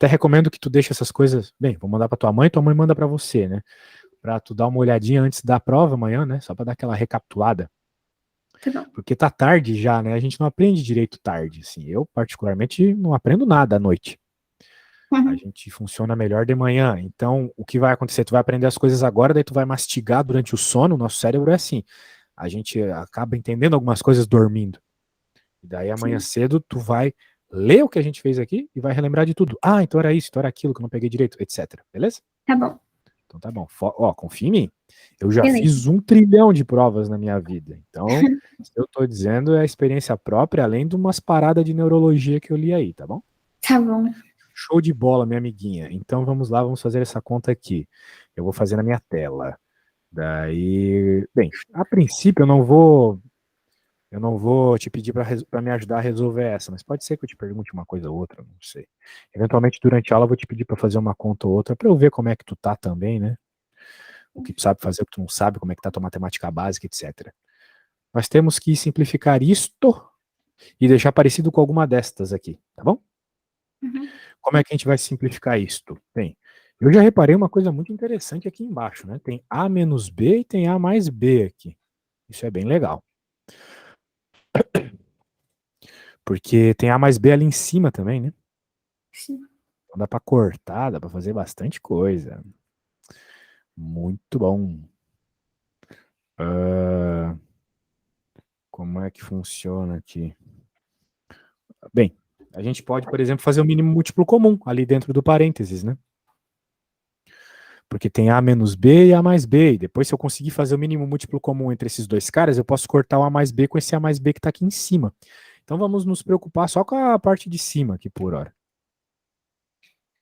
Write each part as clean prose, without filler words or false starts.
até recomendo que tu deixe essas coisas... Bem, vou mandar pra tua mãe manda pra você, né? Pra tu dar uma olhadinha antes da prova amanhã, né? Só pra dar aquela recapitulada. Tá bom. Porque tá tarde já, né? A gente não aprende direito tarde, assim. Eu, particularmente, não aprendo nada à noite. A gente funciona melhor de manhã. Então, o que vai acontecer? Tu vai aprender as coisas agora, daí tu vai mastigar durante o sono. O nosso cérebro é assim. A gente acaba entendendo algumas coisas dormindo. E daí amanhã Sim. cedo tu vai ler o que a gente fez aqui e vai relembrar de tudo. Ah, então era isso, então era aquilo que eu não peguei direito, etc. Beleza? Tá bom. Então tá bom. Ó, confia em mim. Eu já Beleza. fiz 1 trilhão de provas na minha vida. Então, se eu tô dizendo é experiência própria, além de umas paradas de neurologia que eu li aí, tá bom? Tá bom. Show de bola, minha amiguinha. Então vamos lá, vamos fazer essa conta aqui. Eu vou fazer na minha tela. Daí, bem, a princípio eu não vou te pedir para me ajudar a resolver essa, mas pode ser que eu te pergunte uma coisa ou outra, não sei. Eventualmente durante a aula eu vou te pedir para fazer uma conta ou outra para eu ver como é que tu tá também, né? O que tu sabe fazer, o que tu não sabe, como é que tá a tua matemática básica, etc. Nós temos que simplificar isto e deixar parecido com alguma destas aqui, tá bom? Uhum. Como é que a gente vai simplificar isto? Bem, eu já reparei uma coisa muito interessante aqui embaixo, né? Tem A menos B e tem A mais B aqui. Isso é bem legal. Porque tem A mais B ali em cima também, né? Sim. Então dá pra cortar, dá pra fazer bastante coisa. Muito bom. Como é que funciona aqui? Bem, a gente pode, por exemplo, fazer o mínimo múltiplo comum ali dentro do parênteses, né? Porque tem A menos B e A mais B. E depois, se eu conseguir fazer o mínimo múltiplo comum entre esses dois caras, eu posso cortar o A mais B com esse A mais B que está aqui em cima. Então vamos nos preocupar só com a parte de cima aqui por hora.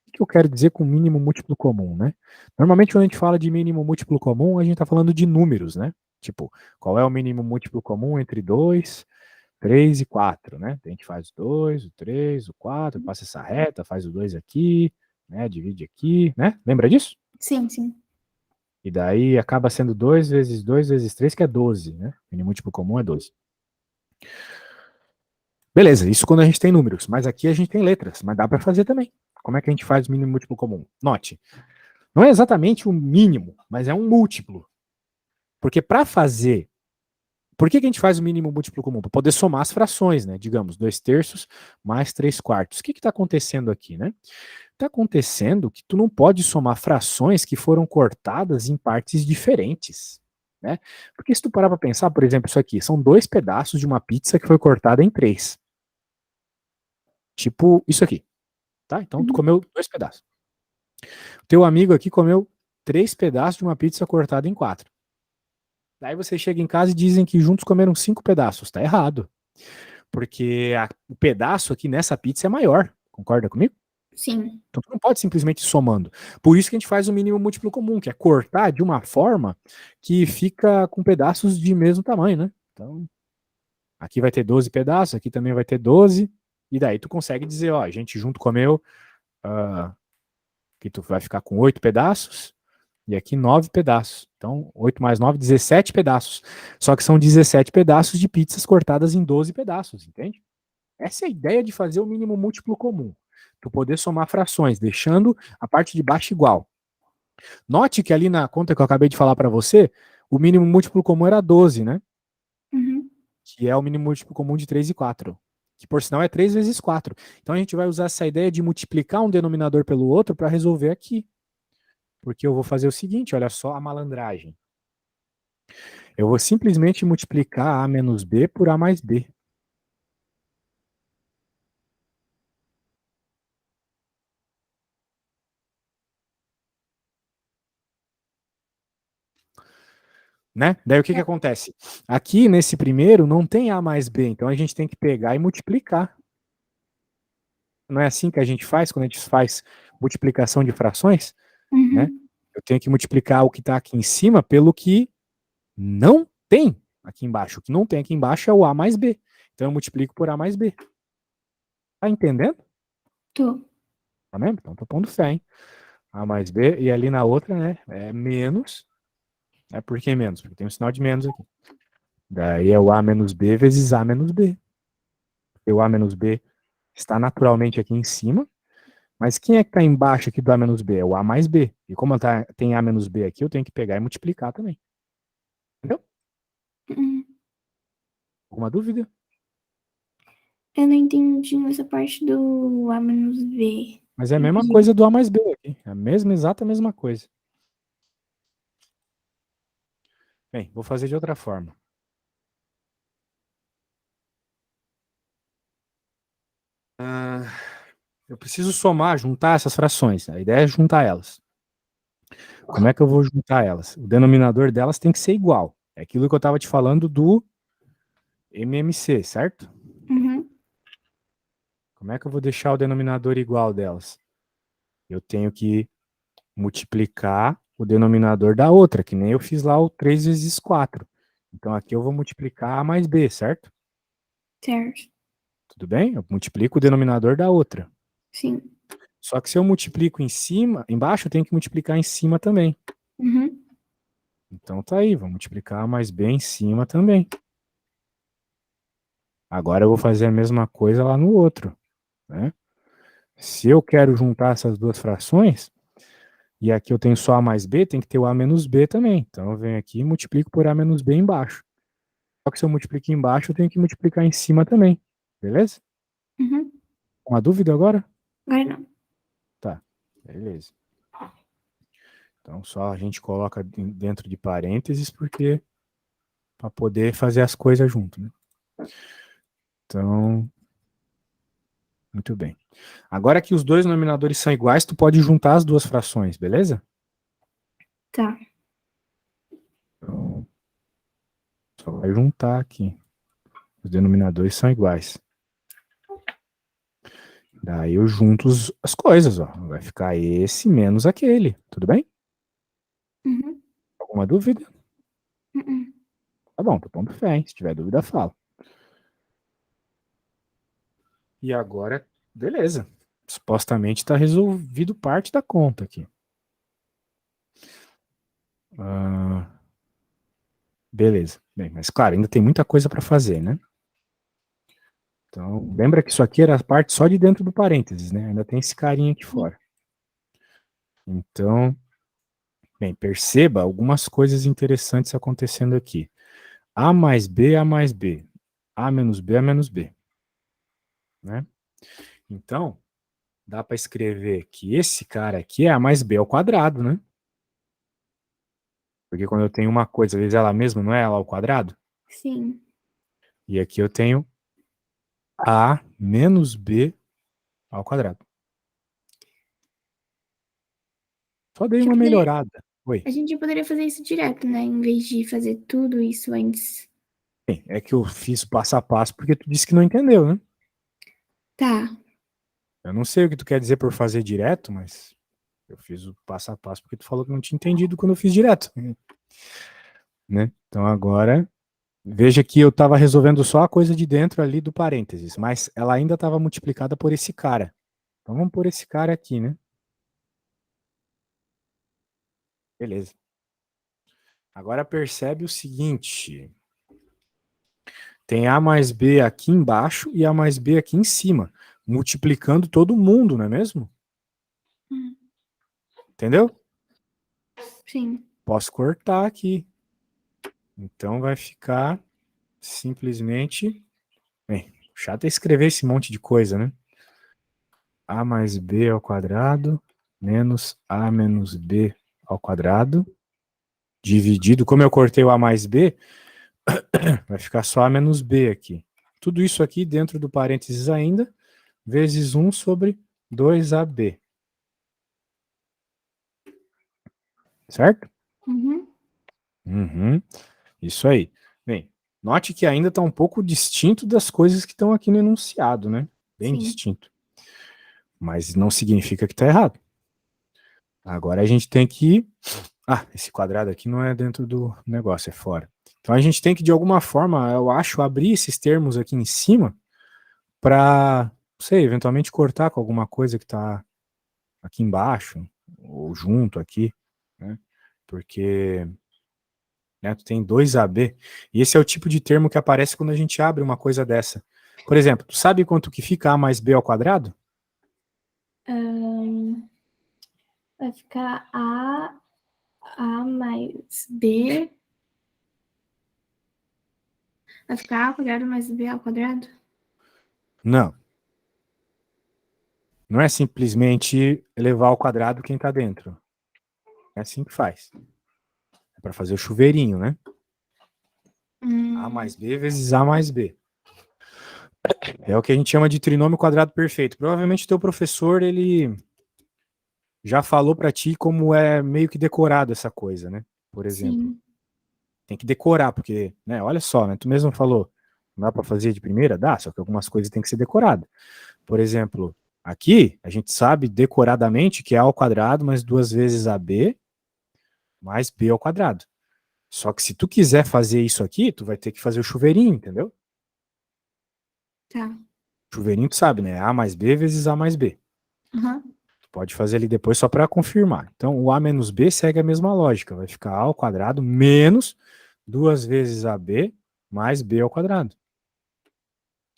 O que eu quero dizer com mínimo múltiplo comum, né? Normalmente, quando a gente fala de mínimo múltiplo comum, a gente está falando de números, né? Tipo, qual é o mínimo múltiplo comum entre 2, 3 e 4, né? A gente faz o 2, o 3, o 4, passa essa reta, faz o 2 aqui, né? Divide aqui, né? Lembra disso? Sim, sim. E daí acaba sendo 2 vezes 2 vezes 3, que é 12, né? O mínimo múltiplo comum é 12. Beleza, isso quando a gente tem números, mas aqui a gente tem letras, mas dá para fazer também. Como é que a gente faz o mínimo múltiplo comum? Note, não é exatamente o mínimo, mas é um múltiplo. Porque para fazer... Por que a gente faz o mínimo múltiplo comum? Para poder somar as frações, né? Digamos, 2 terços mais 3 quartos. O que está acontecendo aqui, né? Está acontecendo que tu não pode somar frações que foram cortadas em partes diferentes, né? Porque se tu parar para pensar, por exemplo, isso aqui, são 2 pedaços de uma pizza que foi cortada em 3. Tipo isso aqui, tá? Então tu Uhum. comeu 2 pedaços. Teu amigo aqui comeu 3 pedaços de uma pizza cortada em 4. Daí você chega em casa e dizem que juntos comeram 5 pedaços. Tá errado. Porque o pedaço aqui nessa pizza é maior. Concorda comigo? Sim. Então tu não pode simplesmente ir somando. Por isso que a gente faz o mínimo múltiplo comum, que é cortar de uma forma que fica com pedaços de mesmo tamanho, né? Então, aqui vai ter 12 pedaços, aqui também vai ter 12, e daí tu consegue dizer, ó, a gente junto comeu, que tu vai ficar com 8 pedaços, e aqui 9 pedaços. Então, 8 mais 9, 17 pedaços. Só que são 17 pedaços de pizzas cortadas em 12 pedaços, entende? Essa é a ideia de fazer o mínimo múltiplo comum. Tu poder somar frações, deixando a parte de baixo igual. Note que ali na conta que eu acabei de falar para você, o mínimo múltiplo comum era 12, né? Uhum. Que é o mínimo múltiplo comum de 3 e 4. Que por sinal é 3 vezes 4. Então a gente vai usar essa ideia de multiplicar um denominador pelo outro para resolver aqui. Porque eu vou fazer o seguinte, olha só a malandragem. Eu vou simplesmente multiplicar A menos B por A mais B. Né? Daí o que acontece? Aqui nesse primeiro não tem A mais B, então a gente tem que pegar e multiplicar. Não é assim que a gente faz quando a gente faz multiplicação de frações? Né? Uhum. Eu tenho que multiplicar o que está aqui em cima pelo que não tem aqui embaixo. O que não tem aqui embaixo é o A mais B. Então eu multiplico por A mais B. Tá entendendo? Tô. Tá vendo? Então tô pondo fé, hein? A mais B, e ali na outra, né, é menos. Por que menos? Porque tem um sinal de menos aqui. Daí é o A menos B vezes A menos B. Porque o A menos B está naturalmente aqui em cima, Mas quem é que está embaixo aqui do A menos B? É o A mais B. E como tem A menos B aqui, eu tenho que pegar e multiplicar também. Entendeu? Uhum. Alguma dúvida? Eu não entendi essa parte do A menos B. Mas é a mesma coisa do A mais B aqui. É a mesma, exata mesma coisa. Bem, vou fazer de outra forma. Eu preciso somar, juntar essas frações. A ideia é juntar elas. Como é que eu vou juntar elas? O denominador delas tem que ser igual. É aquilo que eu estava te falando do MMC, certo? Uhum. Como é que eu vou deixar o denominador igual delas? Eu tenho que multiplicar o denominador da outra, que nem eu fiz lá o 3 vezes 4. Então aqui eu vou multiplicar A mais B, certo? Certo. Tudo bem? Eu multiplico o denominador da outra. Sim. Só que se eu multiplico em cima, embaixo eu tenho que multiplicar em cima também. Uhum. Então tá aí, vou multiplicar A mais B em cima também. Agora eu vou fazer a mesma coisa lá no outro, né? Se eu quero juntar essas duas frações, e aqui eu tenho só A mais B, tem que ter o A menos B também. Então eu venho aqui e multiplico por A menos B embaixo. Só que se eu multiplico embaixo, eu tenho que multiplicar em cima também. Beleza? Uhum. Uma dúvida agora? Agora não. Tá, beleza. Então só a gente coloca dentro de parênteses, porque para poder fazer as coisas junto, né? Então, muito bem. Agora que os dois denominadores são iguais, tu pode juntar as duas frações, beleza? Tá. Então, só vai juntar aqui. Os denominadores são iguais. Daí eu junto as coisas, ó. Vai ficar esse menos aquele. Tudo bem? Uhum. Alguma dúvida? Uhum. Tá bom, tô pondo fé, hein? Se tiver dúvida, fala. E agora, beleza. Supostamente está resolvido parte da conta aqui. Ah, beleza. Bem, mas claro, ainda tem muita coisa para fazer, né? Então, lembra que isso aqui era a parte só de dentro do parênteses, né? Ainda tem esse carinha aqui fora. Então, bem, perceba algumas coisas interessantes acontecendo aqui. A mais B, A mais B. A menos B, A menos B. Né? Então, dá para escrever que esse cara aqui é A mais B ao quadrado, né? Porque quando eu tenho uma coisa, às vezes ela mesma não é ela ao quadrado. Sim. E aqui eu tenho A menos B ao quadrado. Só dei uma melhorada. Oi. A gente poderia fazer isso direto, né? Em vez de fazer tudo isso antes. Bem, é que eu fiz passo a passo porque tu disse que não entendeu, né? Tá. Eu não sei o que tu quer dizer por fazer direto, mas eu fiz o passo a passo porque tu falou que não tinha entendido quando eu fiz direto. Né? Então agora, veja que eu estava resolvendo só a coisa de dentro ali do parênteses, mas ela ainda estava multiplicada por esse cara. Então vamos por esse cara aqui, né? Beleza. Agora percebe o seguinte: tem A mais B aqui embaixo e A mais B aqui em cima, multiplicando todo mundo, não é mesmo? Hum. Entendeu? Sim. Posso cortar aqui. Então vai ficar simplesmente. Bem, chato é escrever esse monte de coisa, né? A mais B ao quadrado menos A menos B ao quadrado dividido. Como eu cortei o A mais B, vai ficar só A menos B aqui. Tudo isso aqui dentro do parênteses ainda, vezes 1 sobre 2AB. Certo? Uhum. Uhum, isso aí. Bem, note que ainda está um pouco distinto das coisas que estão aqui no enunciado, né? Bem Sim. distinto. Mas não significa que está errado. Agora a gente tem que. Ah, esse quadrado aqui não é dentro do negócio, é fora. Então a gente tem que, de alguma forma, eu acho, abrir esses termos aqui em cima para, não sei, eventualmente cortar com alguma coisa que está aqui embaixo, ou junto aqui, né? Porque, né, tu tem 2AB, e esse é o tipo de termo que aparece quando a gente abre uma coisa dessa. Por exemplo, tu sabe quanto que fica A mais B ao quadrado? Vai ficar A mais B. Vai ficar A ao quadrado mais B ao quadrado? Não. Não é simplesmente elevar ao quadrado quem está dentro. É assim que faz. É para fazer o chuveirinho, né? A mais B vezes A mais B. É o que a gente chama de trinômio quadrado perfeito. Provavelmente teu professor, ele já falou para ti como é meio que decorado essa coisa, né? Por exemplo. Sim. Tem que decorar, porque, né, olha só, né? Tu mesmo falou, não dá para fazer de primeira? Dá, só que algumas coisas têm que ser decoradas. Por exemplo, aqui, a gente sabe decoradamente que é A ao quadrado mais 2 vezes AB mais B ao quadrado. Só que se tu quiser fazer isso aqui, tu vai ter que fazer o chuveirinho, entendeu? Tá. Chuveirinho tu sabe, né? A mais B vezes A mais B. Uhum. Tu pode fazer ali depois só para confirmar. Então, o A menos B segue a mesma lógica. Vai ficar A ao quadrado menos 2 vezes AB mais B ao quadrado.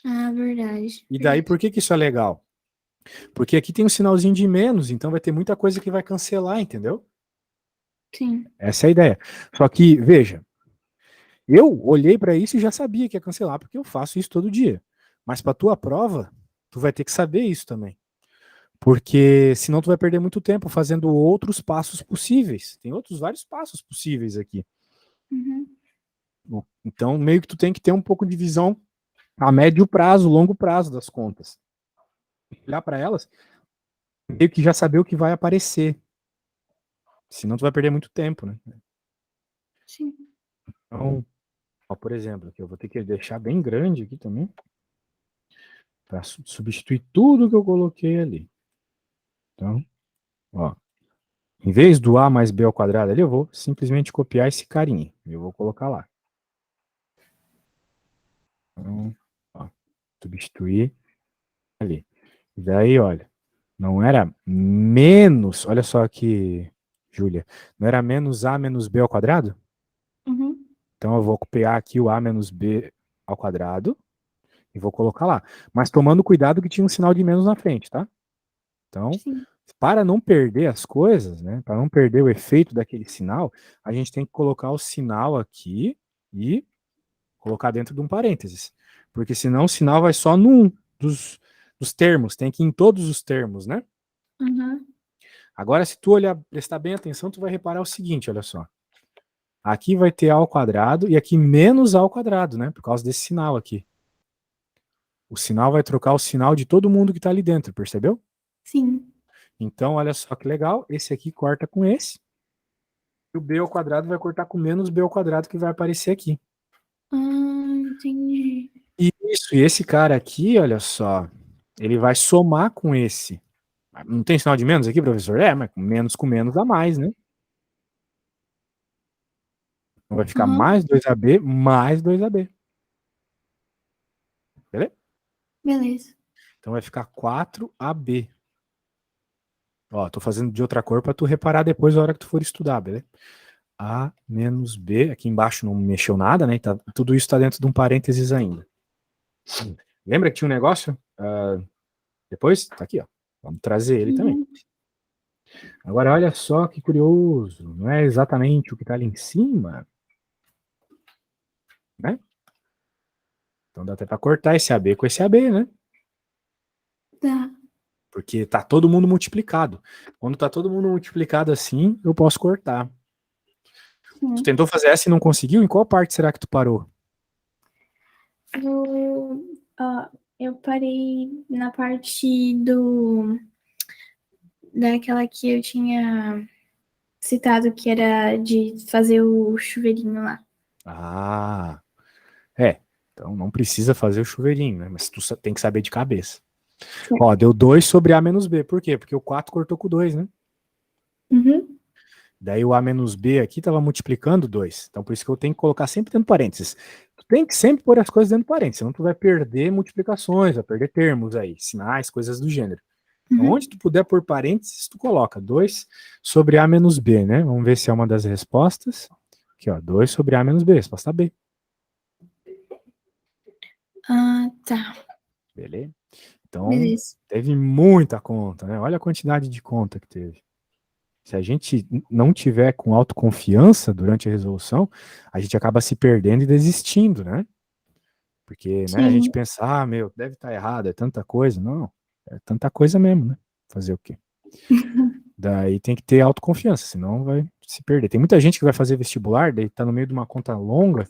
Ah, verdade. E daí, por que que isso é legal? Porque aqui tem um sinalzinho de menos, então vai ter muita coisa que vai cancelar, entendeu? Sim. Essa é a ideia. Só que, veja, eu olhei para isso e já sabia que ia cancelar, porque eu faço isso todo dia. Mas para tua prova, tu vai ter que saber isso também. Porque senão tu vai perder muito tempo fazendo outros passos possíveis. Tem outros vários passos possíveis aqui. Uhum. Então, meio que tu tem que ter um pouco de visão a médio prazo, longo prazo das contas. Olhar para elas, meio que já saber o que vai aparecer. Senão tu vai perder muito tempo, né? Sim. Então, ó, por exemplo, aqui eu vou ter que deixar bem grande aqui também, para substituir tudo que eu coloquei ali. Então, ó, em vez do A mais B ao quadrado ali, eu vou simplesmente copiar esse carinha. Eu vou colocar lá. Então, ó, substituir ali. E daí, olha, não era menos, olha só aqui, Júlia, não era menos A menos B ao quadrado? Uhum. Então eu vou copiar aqui o A menos B ao quadrado e vou colocar lá. Mas tomando cuidado que tinha um sinal de menos na frente, tá? Então, Sim. para não perder as coisas, né? Para não perder o efeito daquele sinal, a gente tem que colocar o sinal aqui e colocar dentro de um parênteses. Porque senão o sinal vai só num dos termos, tem que ir em todos os termos, né? Uhum. Agora, se tu olhar, prestar bem atenção, tu vai reparar o seguinte, olha só. Aqui vai ter A ao quadrado e aqui menos A ao quadrado, né? Por causa desse sinal aqui. O sinal vai trocar o sinal de todo mundo que está ali dentro, percebeu? Sim. Então, olha só que legal. Esse aqui corta com esse. E o B ao quadrado vai cortar com menos B ao quadrado que vai aparecer aqui. Entendi. Isso, e esse cara aqui, olha só, ele vai somar com esse. Não tem sinal de menos aqui, professor? É, mas com menos dá mais, né? Então vai ficar Uhum. mais 2AB mais 2AB. Beleza? Beleza. Então vai ficar 4AB. Ó, tô fazendo de outra cor para tu reparar depois na hora que tu for estudar, beleza? A menos B, aqui embaixo não mexeu nada, né? Tá, tudo isso está dentro de um parênteses ainda. Lembra que tinha um negócio? Depois, tá aqui, ó. Vamos trazer ele também. Uhum. Agora, olha só que curioso. Não é exatamente o que está ali em cima, né? Então dá até para cortar esse AB com esse AB, né? Tá. Porque tá todo mundo multiplicado. Quando tá todo mundo multiplicado assim, eu posso cortar. Tu Sim. tentou fazer essa e não conseguiu? Em qual parte será que tu parou? Eu parei na parte daquela que eu tinha citado que era de fazer o chuveirinho lá. Ah, é. Então não precisa fazer o chuveirinho, né? Mas tu tem que saber de cabeça. Ó, deu 2 sobre A menos B. Por quê? Porque o 4 cortou com 2, né? Uhum. Daí o A menos B aqui estava multiplicando 2. Então por isso que eu tenho que colocar sempre dentro de parênteses. Tu tem que sempre pôr as coisas dentro de parênteses, senão tu vai perder multiplicações, vai perder termos aí, sinais, coisas do gênero. Então, onde Uhum. tu puder pôr parênteses, tu coloca 2 sobre A menos B, né? Vamos ver se é uma das respostas. Aqui, ó, 2 sobre A menos B, resposta B. Tá. Beleza? Então, Beleza. teve muita conta, né? Olha a quantidade de conta que teve. Se a gente não tiver com autoconfiança durante a resolução, a gente acaba se perdendo e desistindo, né? Porque, né, a gente Sim, pensa, ah, meu, deve estar errado, é tanta coisa. Não, é tanta coisa mesmo, né? Fazer o quê? Daí tem que ter autoconfiança, senão vai se perder. Tem muita gente que vai fazer vestibular, daí tá no meio de uma conta longa,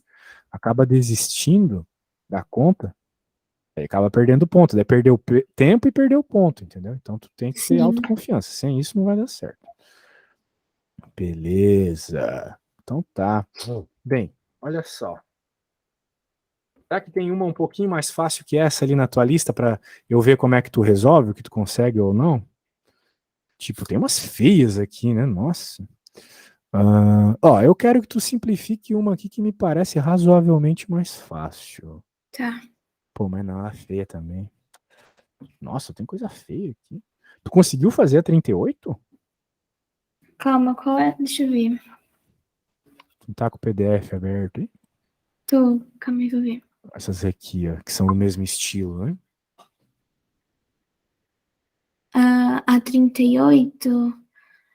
acaba desistindo da conta, aí acaba perdendo ponto. Daí perdeu tempo e perdeu ponto, entendeu? Então tu tem que ter sim. autoconfiança. Sem isso não vai dar certo. Beleza. Então tá. Bem, olha só. Será que tem uma um pouquinho mais fácil que essa ali na tua lista para eu ver como é que tu resolve, o que tu consegue ou não? Tipo, tem umas feias aqui, né? Nossa. Ó, eu quero que tu simplifique uma aqui que me parece razoavelmente mais fácil. Tá. Pô, mas não, ela é feia também. Nossa, tem coisa feia aqui. Tu conseguiu fazer a 38? Calma, qual é? Deixa eu ver. Tu tá com o PDF aberto, hein? Tô. Calma aí que eu ver. Essas aqui, ó, que são do mesmo estilo, né? A 38.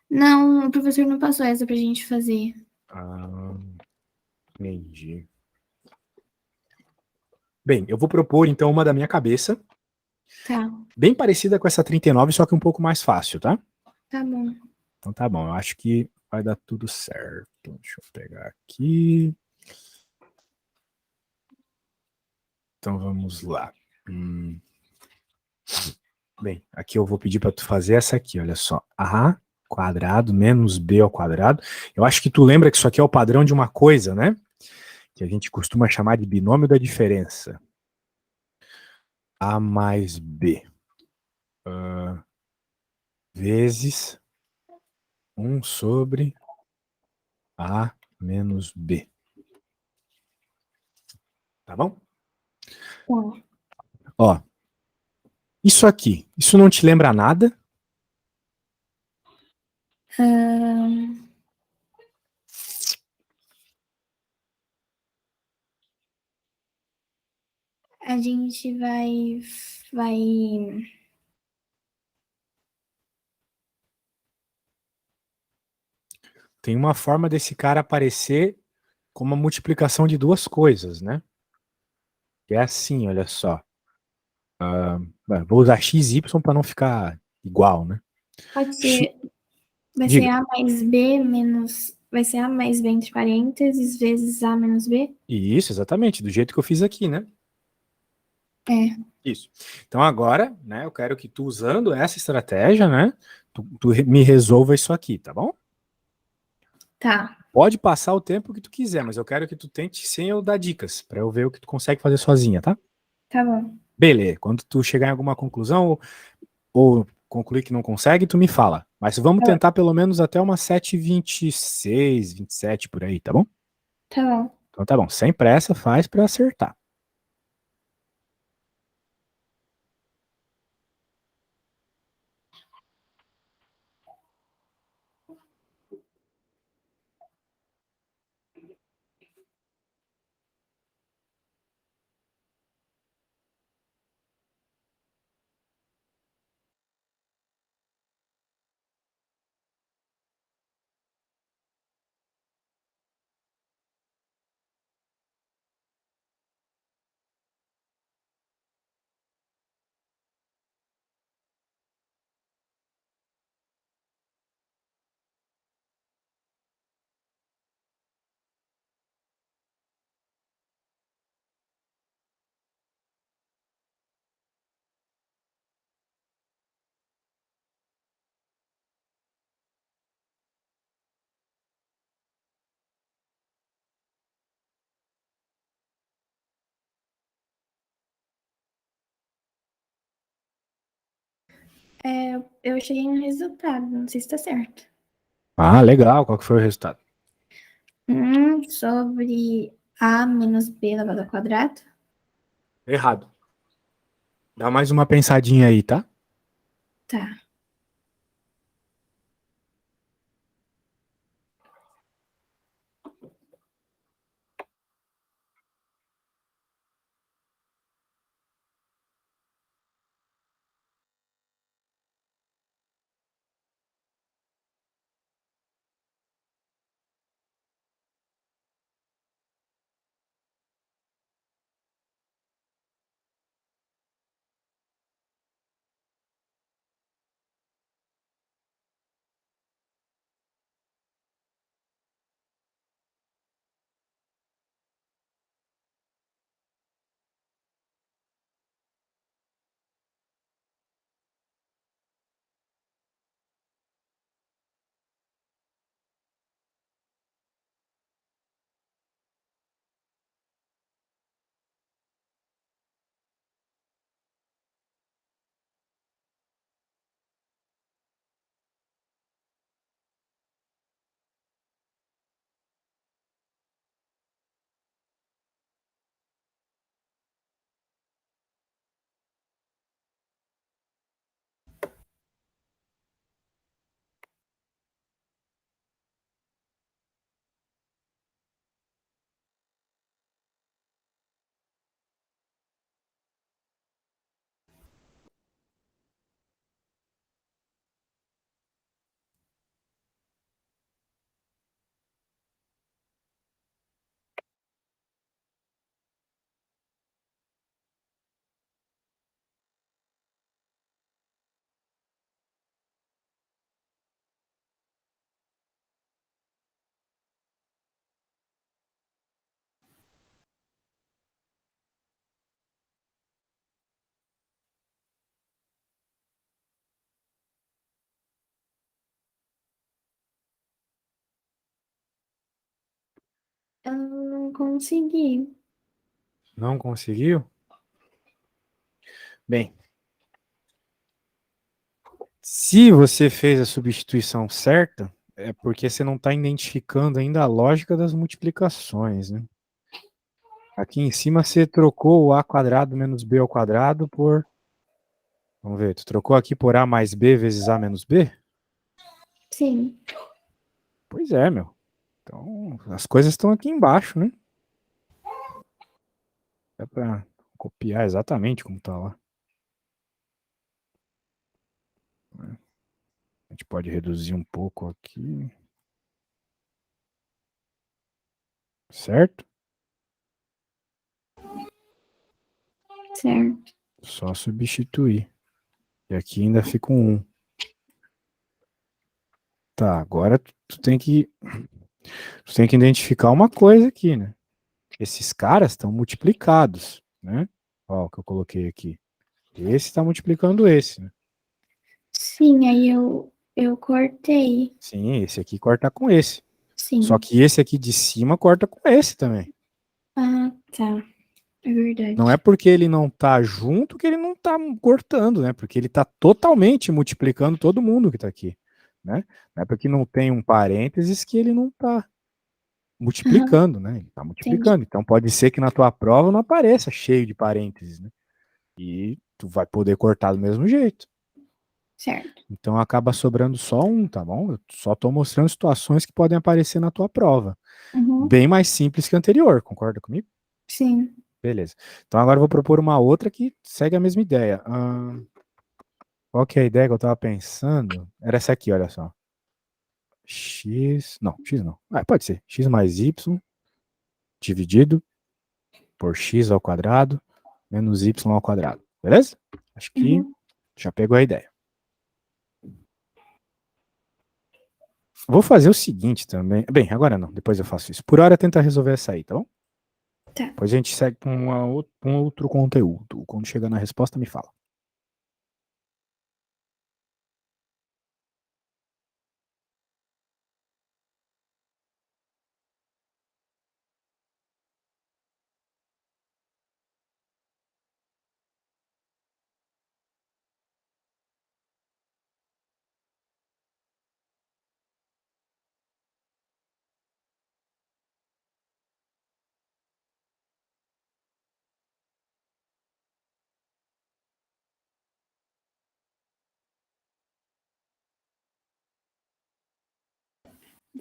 Não, o professor não passou essa pra gente fazer. Ah, entendi. Bem, eu vou propor então uma da minha cabeça, Tá. bem parecida com essa 39, só que um pouco mais fácil, tá? Tá bom. Então tá bom, eu acho que vai dar tudo certo. Deixa eu pegar aqui. Então vamos lá. Hum. Bem, aqui eu vou pedir para tu fazer essa aqui, olha só. A quadrado menos B ao quadrado. Eu acho que tu lembra que isso aqui é o padrão de uma coisa, né? Que a gente costuma chamar de binômio da diferença. A mais B vezes 1 sobre A menos B. Tá bom? Tá. Ó, isso aqui, isso não te lembra nada? Ahn, a gente vai. Tem uma forma desse cara aparecer como a multiplicação de duas coisas, né? Que é assim, olha só. Vou usar x e y para não ficar igual, né? Pode X, ser. Vai ser diga. A mais B menos. Vai ser A mais B entre parênteses vezes A menos B? Isso, exatamente, do jeito que eu fiz aqui, né? É. Isso. Então agora, né, eu quero que tu usando essa estratégia, né, tu me resolva isso aqui, tá bom? Tá. Pode passar o tempo que tu quiser, mas eu quero que tu tente sem eu dar dicas, para eu ver o que tu consegue fazer sozinha, tá? Tá bom. Beleza. Quando tu chegar em alguma conclusão ou concluir que não consegue, tu me fala. Mas vamos Tá bom. tentar pelo menos até umas 7h26, 27 por aí, tá bom? Tá bom. Então tá bom, sem pressa, faz para acertar. Eu cheguei no resultado, não sei se tá certo. Ah, legal. Qual que foi o resultado? 1 sobre A menos B elevado ao quadrado. Errado. Dá mais uma pensadinha aí, tá? Tá. Eu não consegui. Não conseguiu? Bem, se você fez a substituição certa, é porque você não está identificando ainda a lógica das multiplicações, né? Aqui em cima você trocou o a quadrado menos b ao quadrado por... Vamos ver, tu trocou aqui por a mais b vezes a menos b? Sim. Pois é, meu. Então, as coisas estão aqui embaixo, né? É para copiar exatamente como está lá. A gente pode reduzir um pouco aqui. Certo? Certo. Só substituir. E aqui ainda fica um 1. Tá, agora tu tem que identificar uma coisa aqui, né? Esses caras estão multiplicados, né? Ó, o que eu coloquei aqui. Esse está multiplicando esse, né? Sim, aí eu cortei. Sim, esse aqui corta com esse. Só Sim. que esse aqui de cima corta com esse também. Ah, tá. É Não é verdade. porque ele não tá junto que ele não tá cortando, né? Porque ele tá totalmente multiplicando todo mundo que tá aqui, né? Não é porque não tem um parênteses que ele não tá Aham, multiplicando, né? Ele tá entendi. multiplicando. Então pode ser que na tua prova não apareça cheio de parênteses, né? E tu vai poder cortar do mesmo jeito. Certo. Então acaba sobrando só um, tá bom? Eu só tô mostrando situações que podem aparecer na tua prova. Uhum. Bem mais simples que a anterior, concorda comigo? Sim. Beleza. Então agora eu vou propor uma outra que segue a mesma ideia. Qual que é a ideia que eu tava pensando? Era essa aqui, olha só. X. Não, X não. Ah, pode ser. X mais Y dividido por X ao quadrado menos Y ao quadrado. Beleza? Acho que Uhum. já pegou a ideia. Vou fazer o seguinte também. Bem, agora não, depois eu faço isso. Por hora tenta resolver essa aí, tá bom? Tá. Depois a gente segue com um outro conteúdo. Quando chegar na resposta, me fala.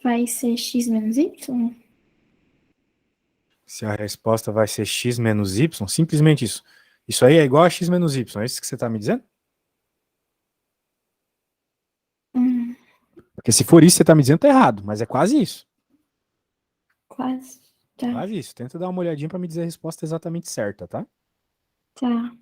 Vai ser x menos y? Se a resposta vai ser x menos y, simplesmente isso. Isso aí é igual a x menos y, é isso que você está me dizendo? Hum, Porque se for isso, você está me dizendo tá errado, mas é quase isso. quase. Tá. Quase isso. Tenta dar uma olhadinha para me dizer a resposta exatamente certa, tá? Tá.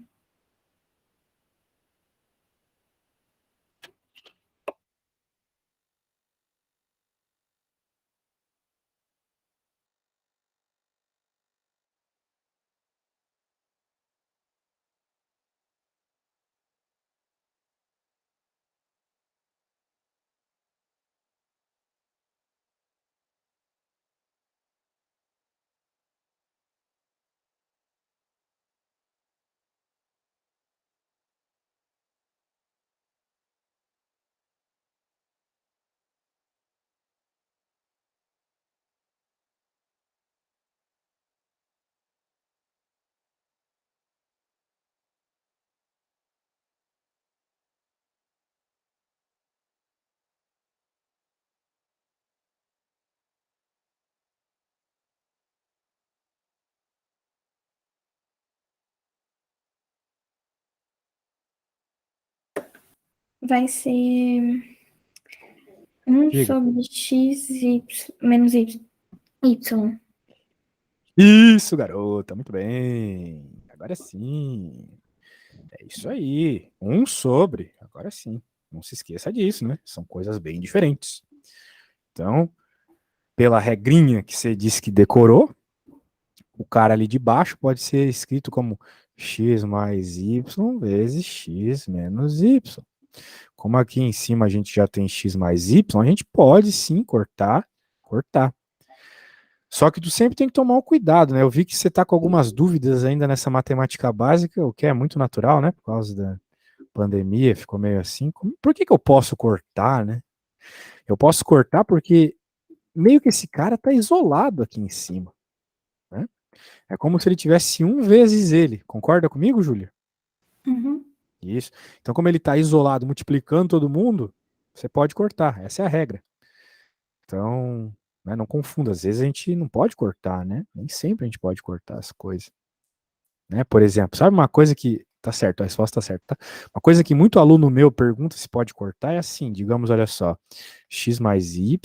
Vai ser um Diga. sobre x y, menos y. Y. Isso, garota, muito bem. Agora sim. É isso aí. Um sobre. Agora sim. Não se esqueça disso, né? São coisas bem diferentes. Então, pela regrinha que você disse que decorou, o cara ali de baixo pode ser escrito como x mais y vezes x menos y. Como aqui em cima a gente já tem x mais y, a gente pode sim cortar. Só que tu sempre tem que tomar um cuidado, né? Eu vi que você tá com algumas dúvidas ainda nessa matemática básica, o que é muito natural, né? Por causa da pandemia, ficou meio assim. Por que que eu posso cortar, né? Eu posso cortar porque meio que esse cara tá isolado aqui em cima, né? É como se ele tivesse um vezes ele. Concorda comigo, Júlia? Uhum. Isso. Então, como ele tá isolado, multiplicando todo mundo, você pode cortar. Essa é a regra. Então, né, não confunda. Às vezes a gente não pode cortar, né? Nem sempre a gente pode cortar as coisas. Né? Por exemplo, sabe uma coisa que. Tá certo, a resposta tá certa. Tá? Uma coisa que muito aluno meu pergunta se pode cortar é assim: digamos, olha só, x mais y,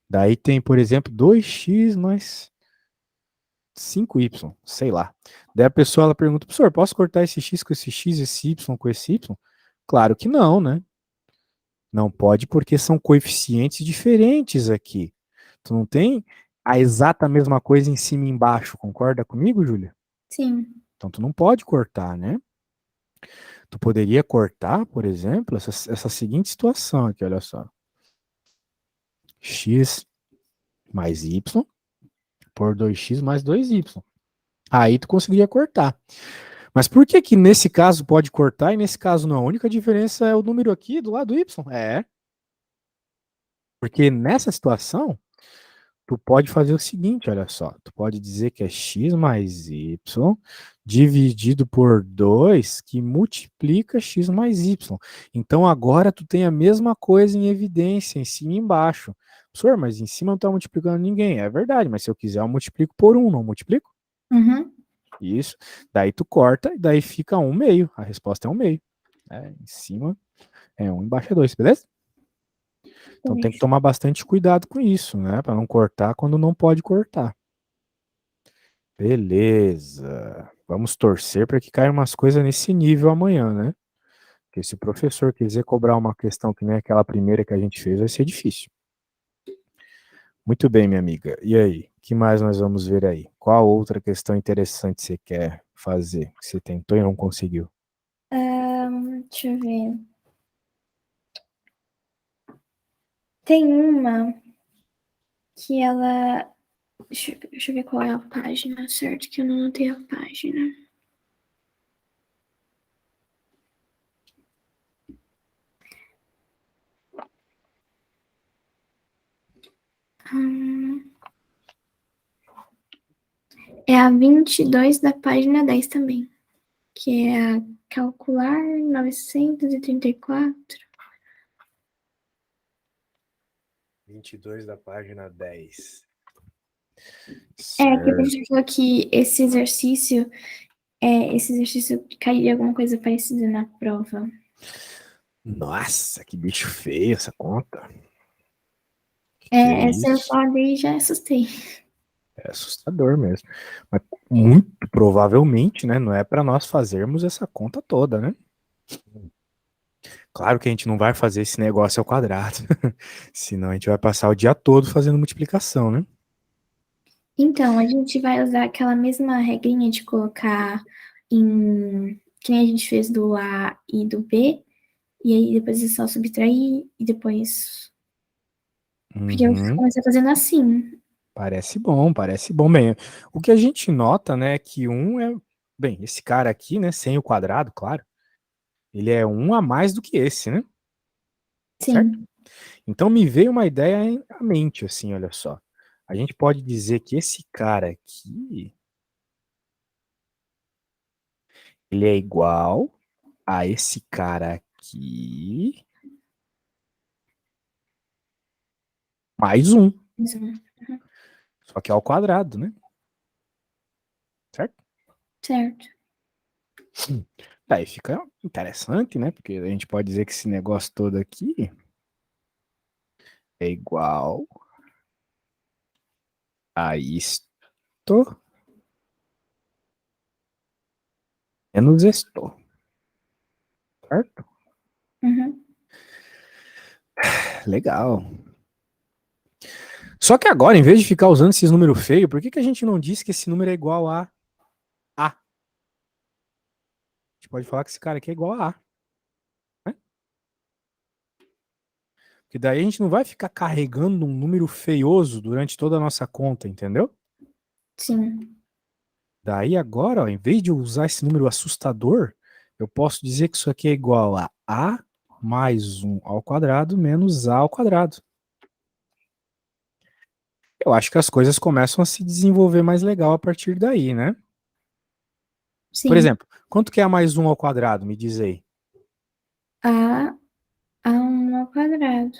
daí tem, por exemplo, 2x mais 5y, sei lá. Daí a pessoa ela pergunta, professor, posso cortar esse x com esse x, esse y com esse y? Claro que não, né? Não pode porque são coeficientes diferentes aqui. Tu não tem a exata mesma coisa em cima e embaixo, concorda comigo, Júlia? Sim. Então tu não pode cortar, né? Tu poderia cortar, por exemplo, essa seguinte situação aqui, olha só. X mais y por 2x mais 2y. Aí tu conseguiria cortar. Mas por que que nesse caso pode cortar e nesse caso não? A única diferença é o número aqui do lado y. É, porque nessa situação, tu pode fazer o seguinte, olha só. Tu pode dizer que é x mais y dividido por 2 que multiplica x mais y. Então agora tu tem a mesma coisa em evidência, em cima e embaixo. Professor, mas em cima não está multiplicando ninguém. É verdade, mas se eu quiser eu multiplico por um, não multiplico? Uhum. Isso. Daí tu corta e daí fica 1/2. A resposta é 1/2. Em cima é 1, embaixo é 2, beleza? Então tem que Beleza. tomar bastante cuidado com isso, né? Para não cortar quando não pode cortar. Beleza. Vamos torcer para que caia umas coisas nesse nível amanhã, né? Porque se o professor quiser cobrar uma questão que nem aquela primeira que a gente fez, vai ser difícil. Muito bem, minha amiga. E aí? O que mais nós vamos ver aí? Qual outra questão interessante você quer fazer? Que você tentou e não conseguiu? Deixa eu ver. Tem uma que ela. Deixa eu ver qual é a página, certo? Que eu não anotei a página. Hum, É a 22 da página 10 também. Que é a calcular 934. 22 da página 10. É, que a Certo. gente falou que esse exercício cairia alguma coisa parecida na prova. Nossa, que bicho feio essa conta. Que é Essa eu isso? falei e já assustei. É assustador mesmo. Mas muito provavelmente, né, não é para nós fazermos essa conta toda, né? Claro que a gente não vai fazer esse negócio ao quadrado. Senão a gente vai passar o dia todo fazendo multiplicação, né? Então, a gente vai usar aquela mesma regrinha de colocar em. Que nem a gente fez do A e do B, e aí depois é só subtrair e depois. Porque eu Uhum. comecei fazendo assim. Parece bom, parece bom. Bem, o que a gente nota, né, é que um é. Bem, esse cara aqui, né, sem o quadrado, claro, ele é um a mais do que esse, né? Certo? Sim. Então me veio uma ideia à mente, assim, olha só. A gente pode dizer que esse cara aqui, ele é igual a esse cara aqui mais um, Mais um. só que ao quadrado, né? Certo? Certo. Aí fica interessante, né? Porque a gente pode dizer que esse negócio todo aqui é igual a isto menos isto, certo? Uhum. Legal. Só que agora, em vez de ficar usando esses números feios, por que que a gente não diz que esse número é igual a A? A gente pode falar que esse cara aqui é igual a A, né? Porque daí a gente não vai ficar carregando um número feioso durante toda a nossa conta, entendeu? Sim. Daí agora, ó, em vez de eu usar esse número assustador, eu posso dizer que isso aqui é igual a mais 1 ao quadrado menos a ao quadrado. Eu acho que as coisas começam a se desenvolver mais legal a partir daí, né? Por Sim. exemplo, quanto que é a mais 1 ao quadrado? Me diz aí. A1 ao quadrado.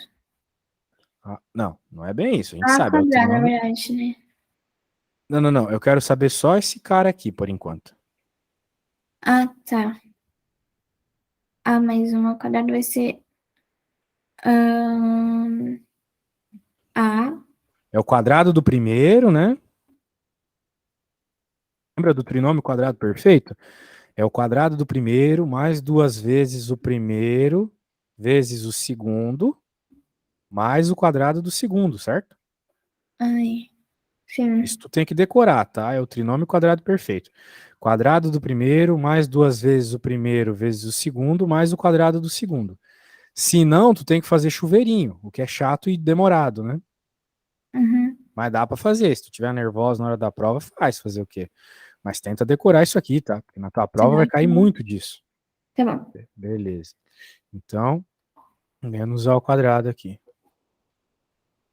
Ah, não, não é bem isso. A gente A ao sabe, é o quadrado, na trinômio. verdade, né? Não, não, não. Eu quero saber só esse cara aqui, por enquanto. Ah, tá. A mais 1 ao quadrado vai ser A. É o quadrado do primeiro, né? Lembra do trinômio quadrado perfeito? É o quadrado do primeiro mais 2 vezes o primeiro vezes o segundo mais o quadrado do segundo, certo? Ai, Isso sim. tu tem que decorar, tá? É o trinômio quadrado perfeito. Quadrado do primeiro mais 2 vezes o primeiro vezes o segundo mais o quadrado do segundo. Se não, tu tem que fazer chuveirinho, o que é chato e demorado, né? Uhum. Mas dá pra fazer. Se tu tiver nervoso na hora da prova, faz fazer o quê? Mas tenta decorar isso aqui, tá? Porque na tua Tá, prova vai cair muito disso. tá bom. Beleza. Então, menos a ao quadrado aqui.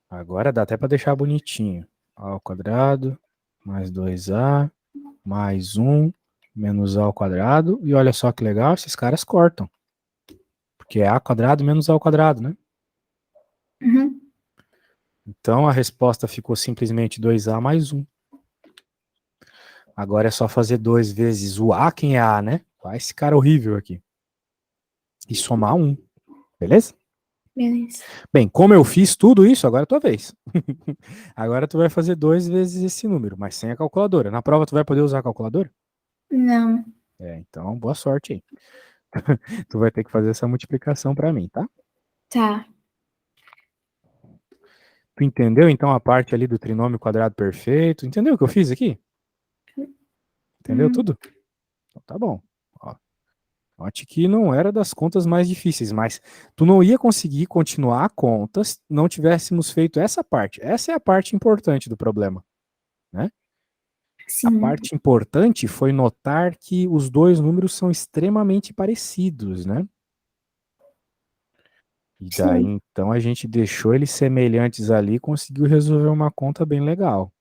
Agora dá até pra deixar bonitinho. A ao quadrado mais 2a mais 1 menos a ao quadrado. E olha só que legal, esses caras cortam. Porque é a quadrado menos a ao quadrado, né? Uhum. Então a resposta ficou simplesmente 2a mais 1. Agora é só fazer 2 vezes o a, quem é a, né? Vai esse cara horrível aqui. E somar 1. Beleza? Beleza. Bem, como eu fiz tudo isso, agora é a tua vez. Agora tu vai fazer 2 vezes esse número, mas sem a calculadora. Na prova tu vai poder usar a calculadora? Não. Então boa sorte aí. Tu vai ter que fazer essa multiplicação para mim, tá? Tá. Tu entendeu então a parte ali do trinômio quadrado perfeito? Entendeu o que eu fiz aqui? Entendeu Hum, tudo? Então tá bom. Ó, note que não era das contas mais difíceis, mas tu não ia conseguir continuar a conta se não tivéssemos feito essa parte. Essa é a parte importante do problema, né? A sim. parte importante foi notar que os dois números são extremamente parecidos, né? E daí Sim. então a gente deixou eles semelhantes ali e conseguiu resolver uma conta bem legal.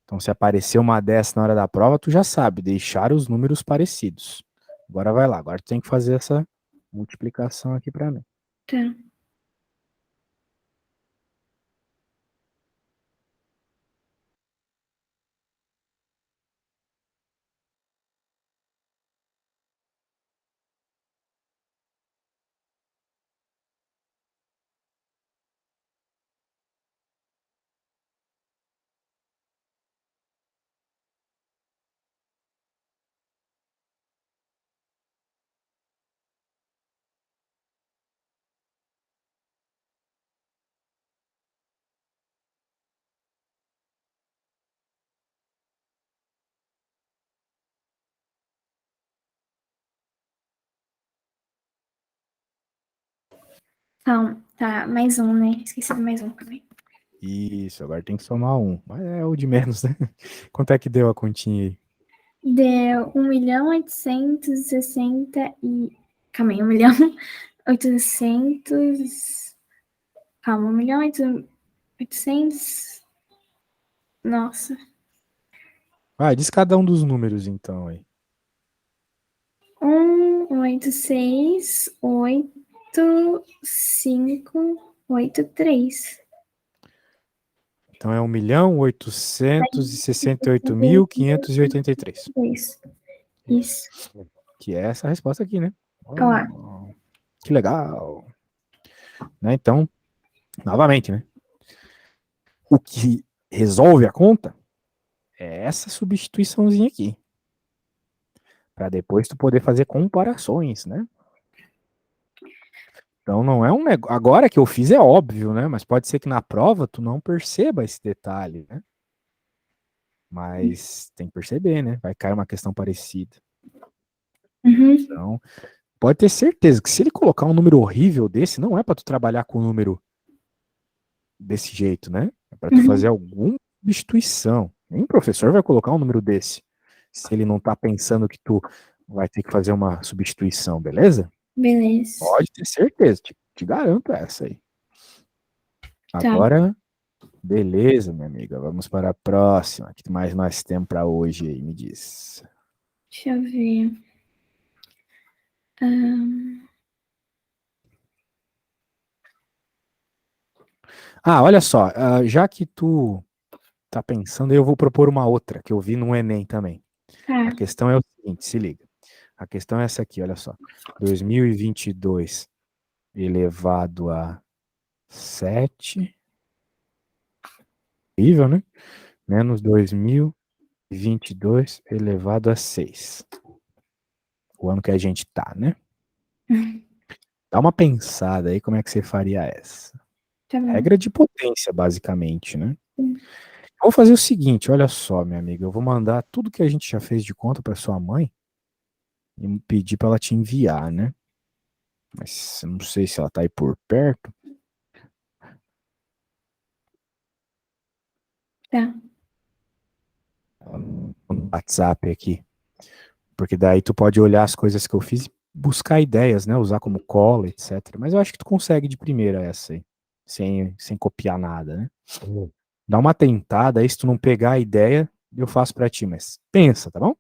Então, se aparecer uma dessa na hora da prova, tu já sabe, deixar os números parecidos. Agora vai lá, agora tu tem que fazer essa multiplicação aqui para mim. Tá. Então, tá. Mais um, né? Esqueci do mais um também. Isso, agora tem que somar um. Mas é o de menos, né? Quanto é que deu a continha aí? Deu 1.860 e... Calma aí, 1.800... Calma, 1.800... Nossa. Ah, diz cada um dos números então aí. 1.868.583. Então é 1.868.583. Isso. Que é essa resposta aqui, né? Olha lá. Oh, que legal. Né? Então, novamente, né? O que resolve a conta é essa substituiçãozinha aqui. Para depois tu poder fazer comparações, né? Então não é um negócio. Agora que eu fiz é óbvio, né? Mas pode ser que na prova tu não perceba esse detalhe, né? Mas tem que perceber, né? Vai cair uma questão parecida. Uhum. Então, pode ter certeza que se ele colocar um número horrível desse, não é para tu trabalhar com um número desse jeito, né? É para tu fazer Uhum. alguma substituição. Nem o professor vai colocar um número desse, se ele não tá pensando que tu vai ter que fazer uma substituição, beleza? Beleza. Pode ter certeza, te garanto essa aí. Tá. Agora, beleza, minha amiga. Vamos para a próxima. O que mais nós temos para hoje aí? Me diz. Deixa eu ver. Ahn, Ah, olha só. Já que tu tá pensando, eu vou propor uma outra que eu vi no Enem também. A tá. questão é o seguinte, se liga. A questão é essa aqui, olha só. 2022 elevado a 7, horrível, né? Menos 2022 elevado a 6. O ano que a gente tá, né? Dá uma pensada aí como é que você faria essa. Tá bom. Regra de potência, basicamente, né? Vou fazer o seguinte, olha só, minha amiga, eu vou mandar tudo que a gente já fez de conta para sua mãe e pedir para ela te enviar, né? Mas eu não sei se ela tá aí por perto. Tá. No WhatsApp aqui. Porque daí tu pode olhar as coisas que eu fiz e buscar ideias, né? Usar como cola, etc. Mas eu acho que tu consegue de primeira essa aí. Sem copiar nada, né? Dá uma tentada aí, se tu não pegar a ideia, eu faço pra ti, mas pensa, tá bom?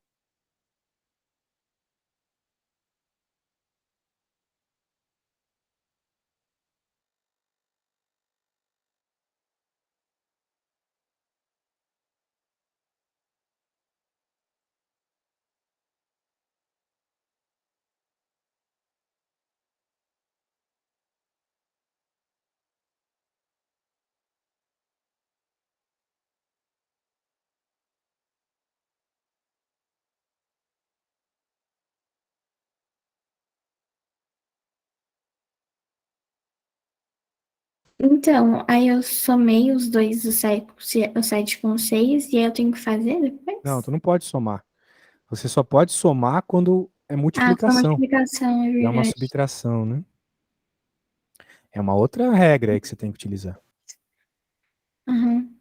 Então, aí eu somei os dois, o 7 com o 6, e aí eu tenho que fazer Não, depois? tu não pode somar. Você só pode somar quando é Ah, foi uma multiplicação. explicação, é É uma verdade. subtração, né? É uma outra regra aí que você tem que utilizar. Uhum.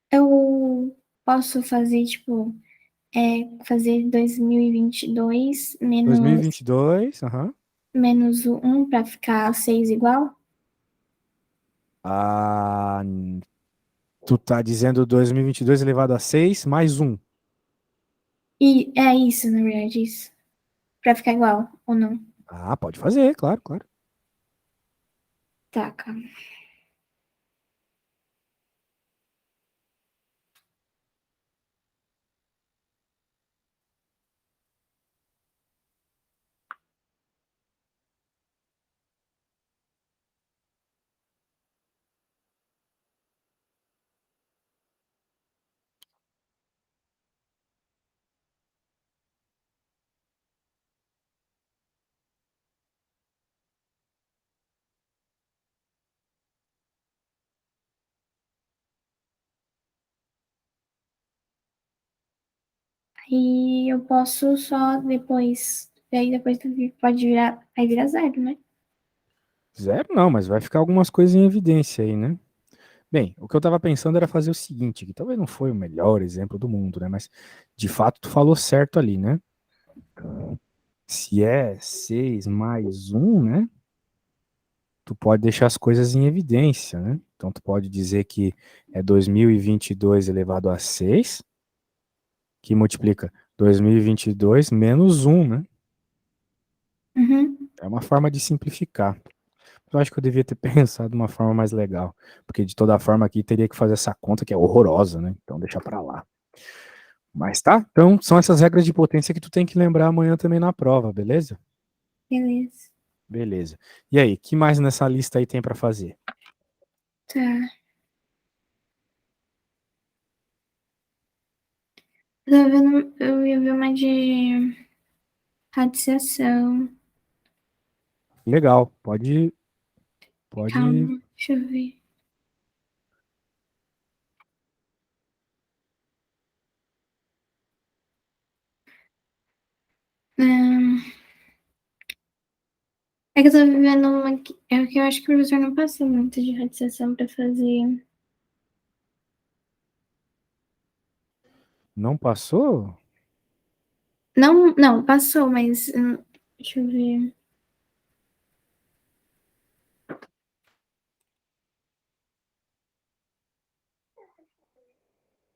Eu posso fazer, tipo, fazer 2022 2022, aham. menos o 1 para ficar 6 igual? Ah, tu tá dizendo 2022 elevado a 6 mais um. E é isso, na verdade, isso. Pra ficar igual, ou não? Ah, pode fazer, claro, claro. Tá, calma. E eu posso só depois. Daí depois pode virar. Aí vira zero, né? Zero não, mas vai ficar algumas coisas em evidência aí, né? Bem, o que eu tava pensando era fazer o seguinte, que talvez não foi o melhor exemplo do mundo, né? Mas de fato tu falou certo ali, né? Se é 6 mais um, né? Tu pode deixar as coisas em evidência, né? Então tu pode dizer que é 2022 elevado a 6, que multiplica 2022 menos um, né? Uhum. É uma forma de simplificar. Eu acho que eu devia ter pensado de uma forma mais legal, porque de toda forma aqui teria que fazer essa conta que é horrorosa, né? Então deixa pra lá. Mas tá? Então são essas regras de potência que tu tem que lembrar amanhã também na prova, beleza? Beleza. Beleza. E aí, que mais nessa lista aí tem pra fazer? Tá. Eu tava vendo, eu ia ver uma de radiação. Legal, pode. Calma, deixa eu ver. Hum, É que eu tô vendo uma é que eu acho que o professor não passou muito de radiação pra fazer. Não passou? Não, não, passou, mas deixa eu ver.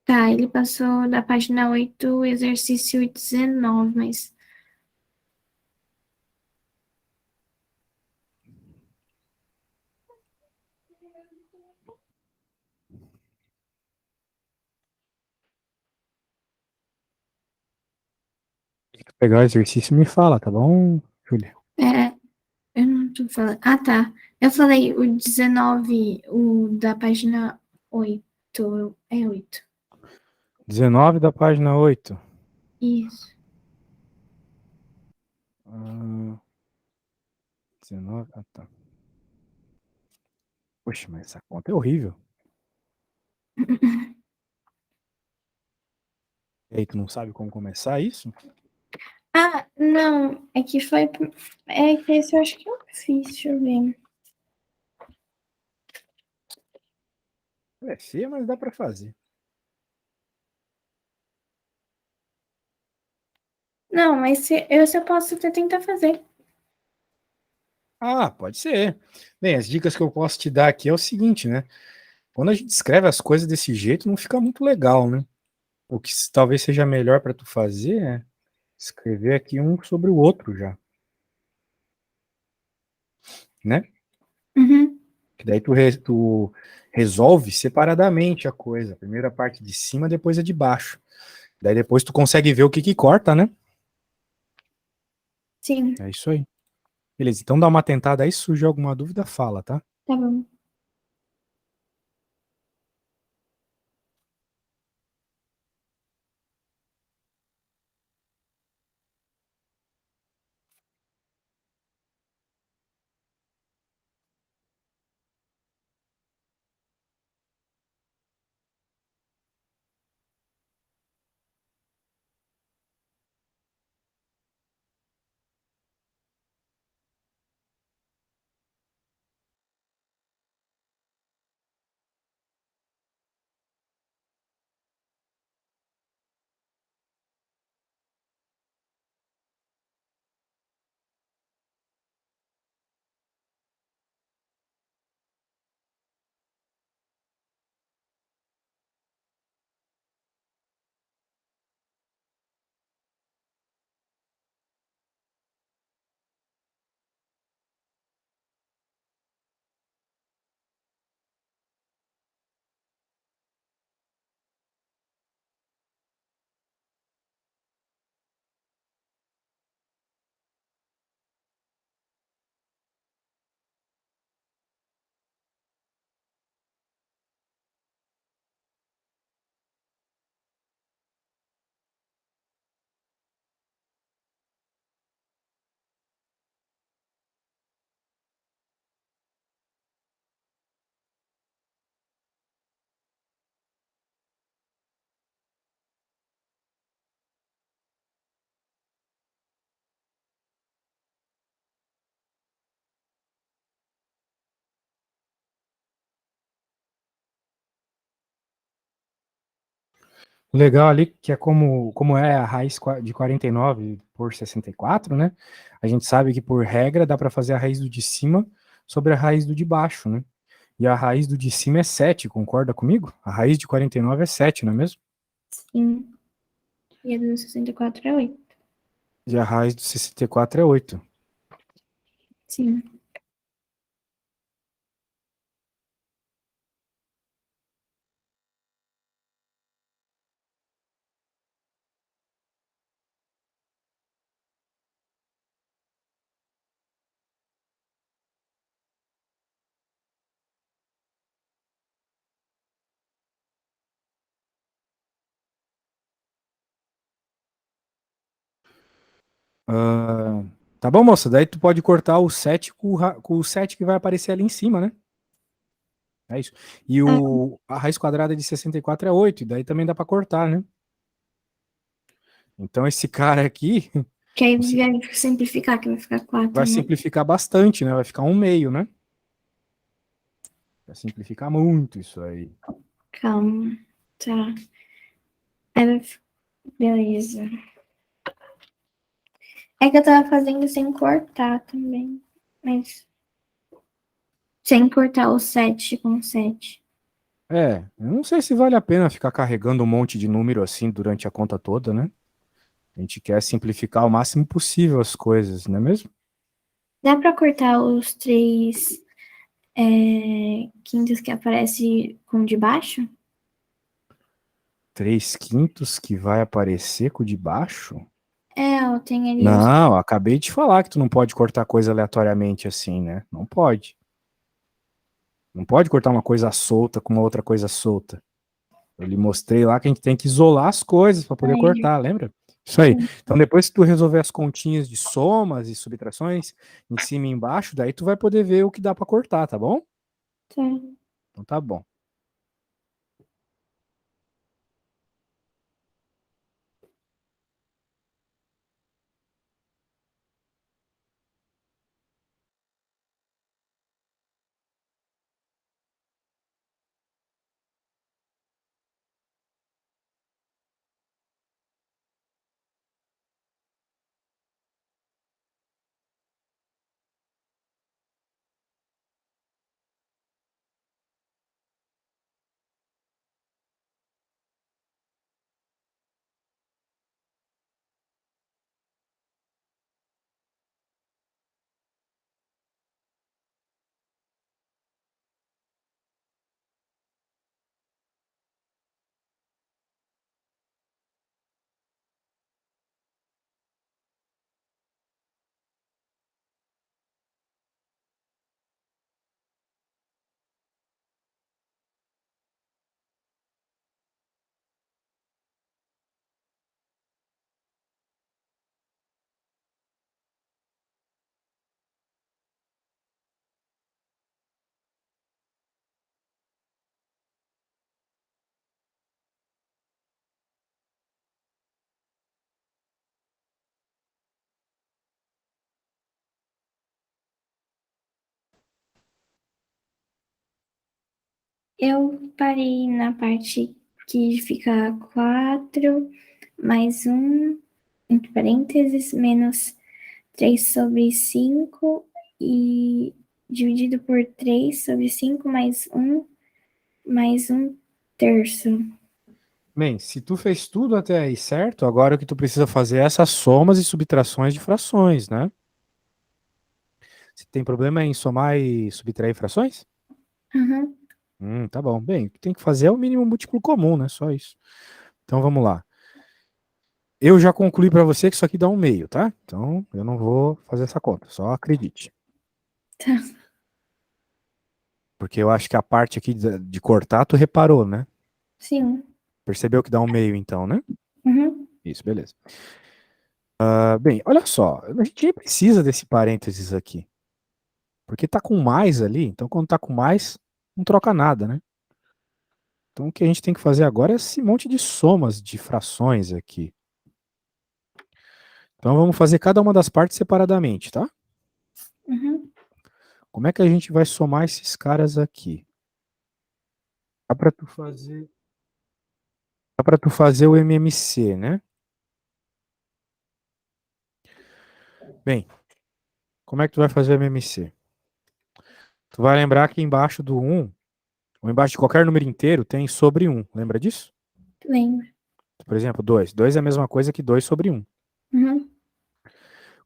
Tá, ele passou da página 8, exercício 19, mas. Tem que pegar o exercício e me fala, tá bom, Júlia? É, eu não tô falando. Ah, tá. Eu falei o 19, o da página 8. É 8. 19 da página 8. Isso. Ah, 19. Ah, tá. Poxa, mas essa conta é horrível. E aí, tu não sabe como começar isso? Ah, não. É que foi. É que esse eu acho que eu fiz. Deixa eu ver. É feia, mas dá pra fazer. Não, mas se eu posso até tentar fazer. Ah, pode ser. Bem, as dicas que eu posso te dar aqui é o seguinte, né? Quando a gente escreve as coisas desse jeito, não fica muito legal, né? O que talvez seja melhor para tu fazer é escrever aqui um sobre o outro já, né? Uhum. Que daí tu resolve separadamente a coisa. A primeira parte de cima, depois a de baixo. Daí depois tu consegue ver o que que corta, né? Sim, É isso aí. Beleza, então dá uma tentada aí, se surgir alguma dúvida, fala, tá? tá bom. O legal ali que é como é a raiz de 49 por 64, né? A gente sabe que por regra dá para fazer a raiz do de cima sobre a raiz do de baixo, né? E a raiz do de cima é 7, concorda comigo? A raiz de 49 é 7, não é mesmo? Sim. E a do 64 é 8. E a raiz do 64 é 8. Sim. Ah, tá bom, moça? Daí tu pode cortar o 7 com o 7 que vai aparecer ali em cima, né? É isso. E Ah, a raiz quadrada de 64 é 8, e daí também dá para cortar, né? Então esse cara aqui que aí vai simplificar, que vai ficar 4, vai né? simplificar bastante, né? Vai ficar um meio, né? Vai simplificar muito isso aí. Calma. Tá. Aí beleza. É que eu tava fazendo sem cortar também. Mas sem cortar o 7 com 7. É, eu não sei se vale a pena ficar carregando um monte de número assim durante a conta toda, né? A gente quer simplificar o máximo possível as coisas, não é mesmo? Dá pra cortar os 3 quintos que aparece com de baixo? 3 quintos que vai aparecer com o de baixo? É, ó, tem ali os. Não, acabei de falar que tu não pode cortar coisa aleatoriamente assim, né? Não pode. Não pode cortar uma coisa solta com uma outra coisa solta. Eu lhe mostrei lá que a gente tem que isolar as coisas para poder Ai, cortar, lembra? Isso aí. Então, depois que tu resolver as continhas de somas e subtrações, em cima e embaixo, daí tu vai poder ver o que dá para cortar, tá bom? tá. Então tá bom. Eu parei na parte que fica 4 mais um entre parênteses, menos 3 sobre 5 e dividido por 3 sobre 5 mais um terço. Bem, se tu fez tudo até aí certo, agora o que tu precisa fazer é essas somas e subtrações de frações, né? Se tem problema em somar e subtrair frações? Uhum. Tá bom. Bem, o que tem que fazer é o mínimo múltiplo comum, né? Só isso. Então vamos lá. Eu já concluí para você que isso aqui dá um meio, tá? Então eu não vou fazer essa conta, só acredite. Tá. Porque eu acho que a parte aqui de cortar, tu reparou, né? Sim. Percebeu que dá um meio então, né? Uhum. Isso, beleza. Bem, olha só, a gente nem precisa desse parênteses aqui. Porque tá com mais ali, então quando tá com mais, não troca nada, né? Então o que a gente tem que fazer agora é esse monte de somas de frações aqui. Então vamos fazer cada uma das partes separadamente, tá? Uhum. Como é que a gente vai somar esses caras aqui? Dá pra tu fazer para tu fazer o MMC, né? Bem, como é que tu vai fazer o MMC? Tu vai lembrar que embaixo do um, ou embaixo de qualquer número inteiro, tem sobre um. Lembra disso? Lembro. Por exemplo, 2. 2 é a mesma coisa que 2 sobre um. Uhum.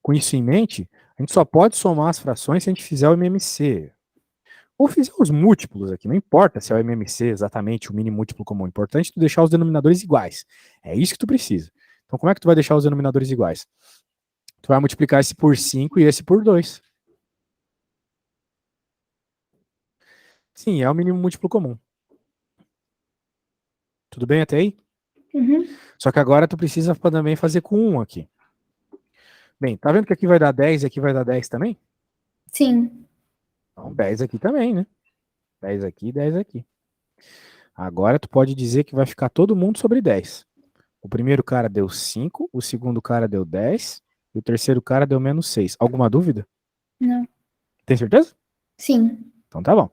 Com isso em mente, a gente só pode somar as frações se a gente fizer o MMC. Ou fizer os múltiplos aqui, não importa se é o MMC exatamente o mínimo múltiplo comum. O importante é tu deixar os denominadores iguais. É isso que tu precisa. Então, como é que tu vai deixar os denominadores iguais? Tu vai multiplicar esse por 5 e esse por 2. Sim, é o mínimo múltiplo comum. Tudo bem até aí? Uhum. Só que agora tu precisa também fazer com 1 aqui. Bem, tá vendo que aqui vai dar 10 e aqui vai dar 10 também? Sim. Então 10 aqui também, né? 10 aqui, 10 aqui. Agora tu pode dizer que vai ficar todo mundo sobre 10. O primeiro cara deu 5, o segundo cara deu 10 e o terceiro cara deu menos 6. Alguma dúvida? Não. Tem certeza? Sim. Então tá bom.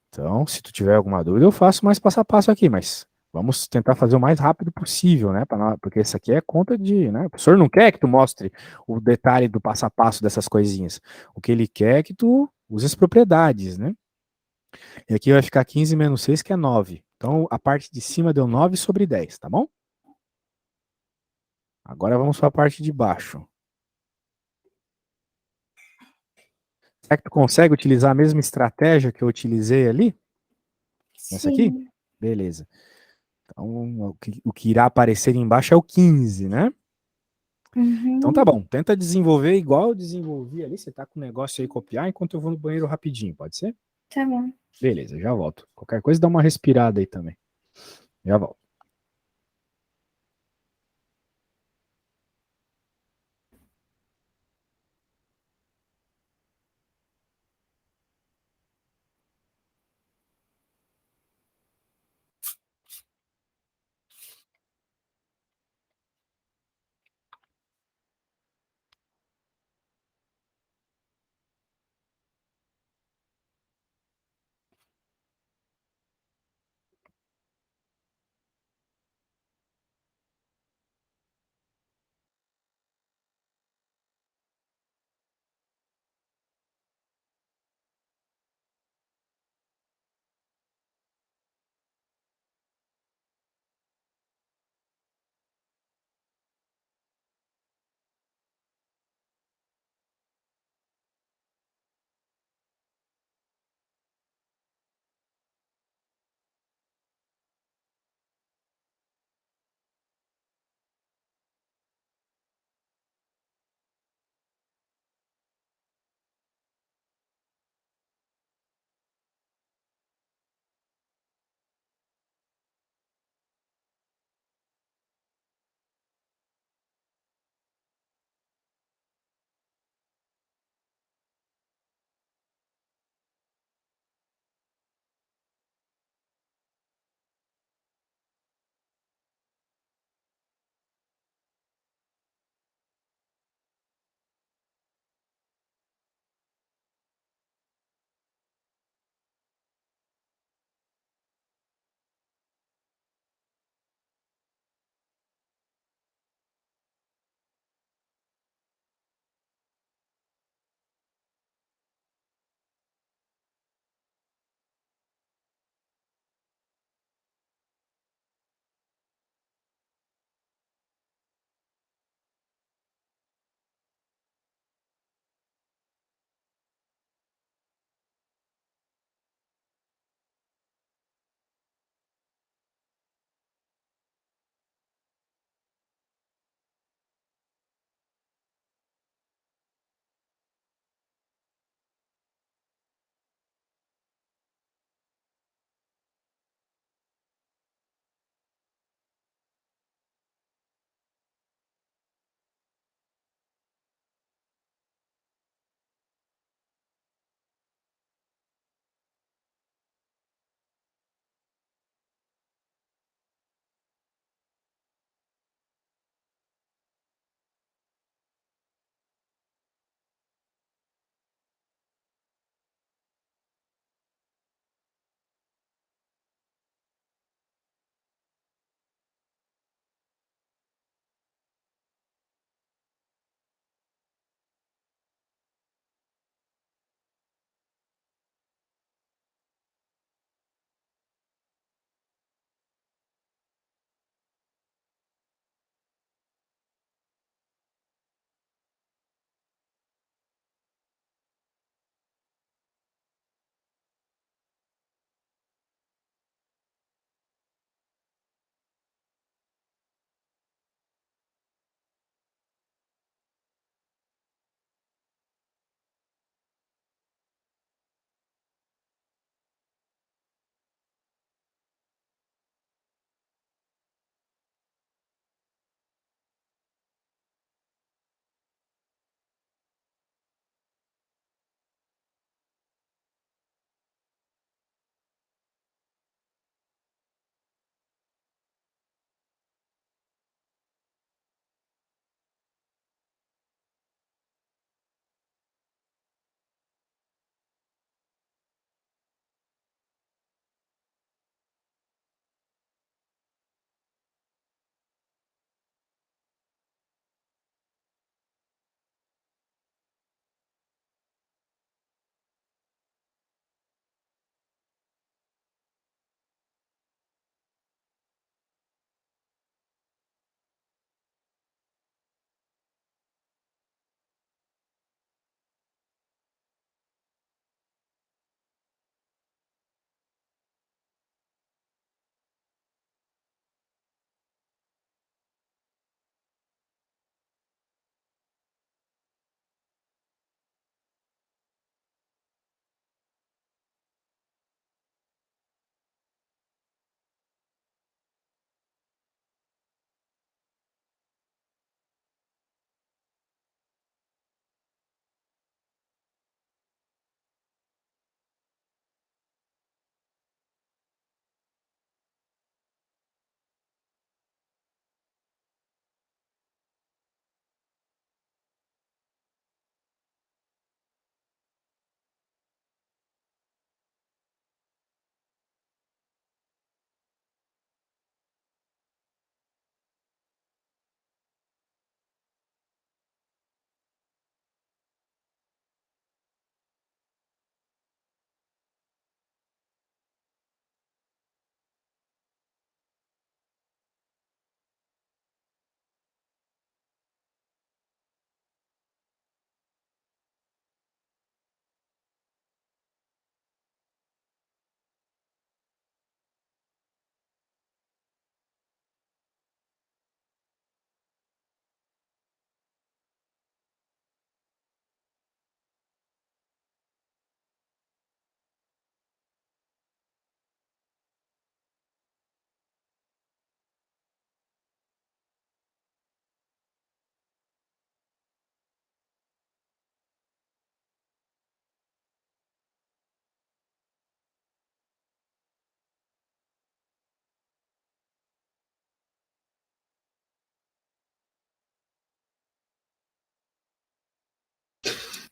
Então, se tu tiver alguma dúvida, eu faço mais passo a passo aqui, mas vamos tentar fazer o mais rápido possível, né? Porque isso aqui é conta de, né? O professor não quer que tu mostre o detalhe do passo a passo dessas coisinhas. O que ele quer é que tu use as propriedades, né? E aqui vai ficar 15 menos 6, que é 9. Então, a parte de cima deu 9 sobre 10, tá bom? Agora vamos para a parte de baixo. Será que tu consegue utilizar a mesma estratégia que eu utilizei ali? Nessa aqui? Sim. Beleza. Então, o que irá aparecer embaixo é o 15, né? Então tá Uhum. bom. Tenta desenvolver igual eu desenvolvi ali. Você tá com o negócio aí copiar enquanto eu vou no banheiro rapidinho, pode ser? Tá bom. Beleza, já volto. Qualquer coisa dá uma respirada aí também. Já volto.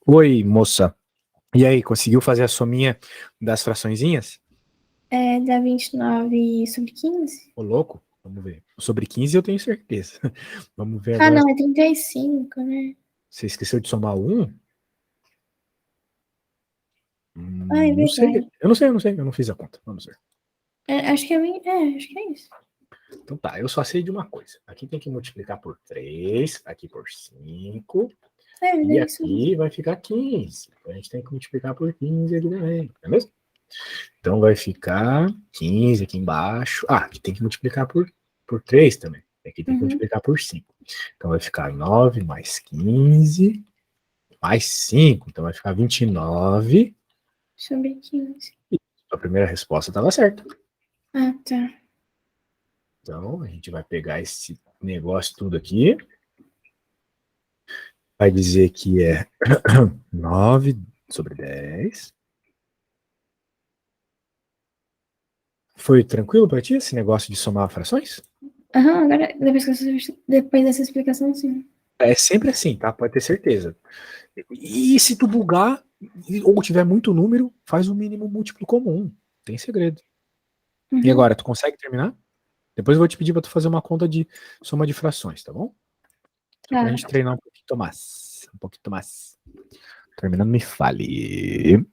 Oi, moça. E aí, conseguiu fazer a sominha das fraçõezinhas? Dá 29 sobre 15? Ô, louco. Vamos ver. Sobre 15 eu tenho certeza. Vamos ver Ah, agora. não, é 35, né? Você esqueceu de somar um? Ah, é Não sei. verdade. Eu não fiz a conta. Vamos ver. Acho que acho que é isso. Então tá, eu só sei de uma coisa. Aqui tem que multiplicar por 3, aqui por 5, e É isso mesmo. aqui vai ficar 15. Então a gente tem que multiplicar por 15 aqui também, não é mesmo? Então vai ficar 15 aqui embaixo. Ah, aqui tem que multiplicar por 3 também. Aqui tem que Uhum. multiplicar por 5. Então vai ficar 9 mais 15 mais 5. Então vai ficar 29. Sobre 15. A primeira resposta estava certa. Ah, tá. Então a gente vai pegar esse negócio tudo aqui. Vai dizer que é 9 sobre 10. Foi tranquilo para ti esse negócio de somar frações? Aham, agora, depois dessa explicação, sim. É sempre assim, tá? Pode ter certeza. E se tu bugar ou tiver muito número, faz o mínimo múltiplo comum. Tem segredo. E Uhum. agora, tu consegue terminar? Depois eu vou te pedir para tu fazer uma conta de soma de frações, tá bom? Só pra Tá. gente treinar um pouquinho mais. Um pouquinho mais. Terminando, me fale.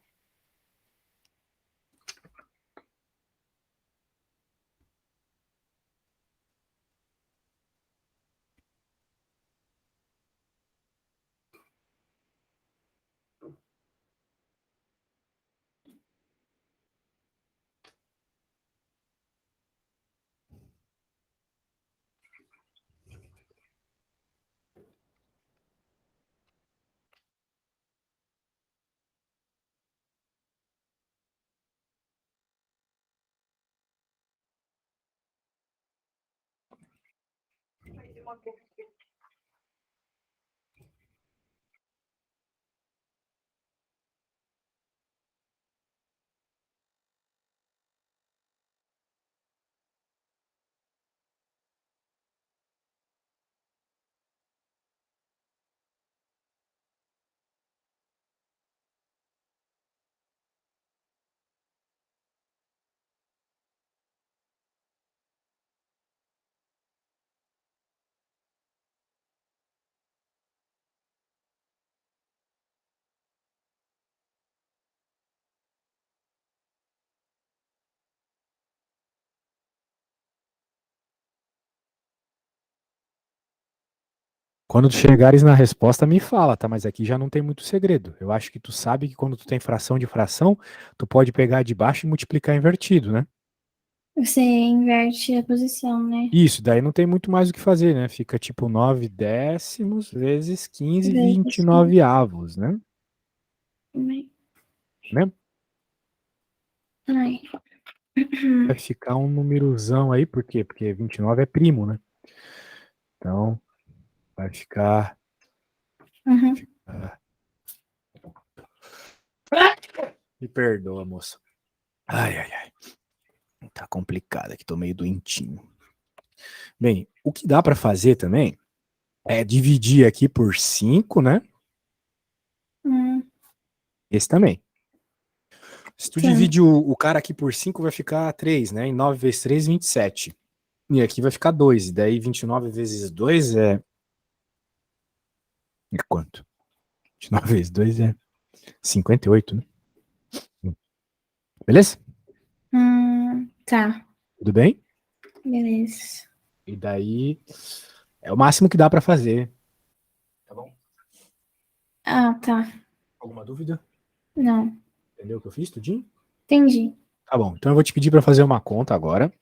Quando tu chegares na resposta, me fala, tá? Mas aqui já não tem muito segredo. Eu acho que tu sabe que quando tu tem fração de fração, tu pode pegar de baixo e multiplicar invertido, né? Você inverte a posição, né? Isso, daí não tem muito mais o que fazer, né? Fica tipo 9 décimos vezes 15 Vezes 29 15. avos, né? Né? Ai. Vai ficar um numerozão aí, por quê? Porque 29 é primo, né? Então, vai ficar. Uhum. ah, Me perdoa, moça. Ai, ai, ai. Tá complicado aqui, tô meio doentinho. Bem, o que dá para fazer também é dividir aqui por 5, né? Hum, Esse também. Se tu tá. divide o cara aqui por 5, vai ficar 3, né? Em 9 vezes 3, 27. E aqui vai ficar 2. E daí 29 vezes 2 é. É quanto? 29 vezes 2 é 58, né? Beleza? Tá. Tudo bem? Beleza. E daí é o máximo que dá para fazer. Tá bom? Ah, tá. Alguma dúvida? Não. Entendeu o que eu fiz, tudinho? Entendi. Tá bom. Então eu vou te pedir para fazer uma conta agora,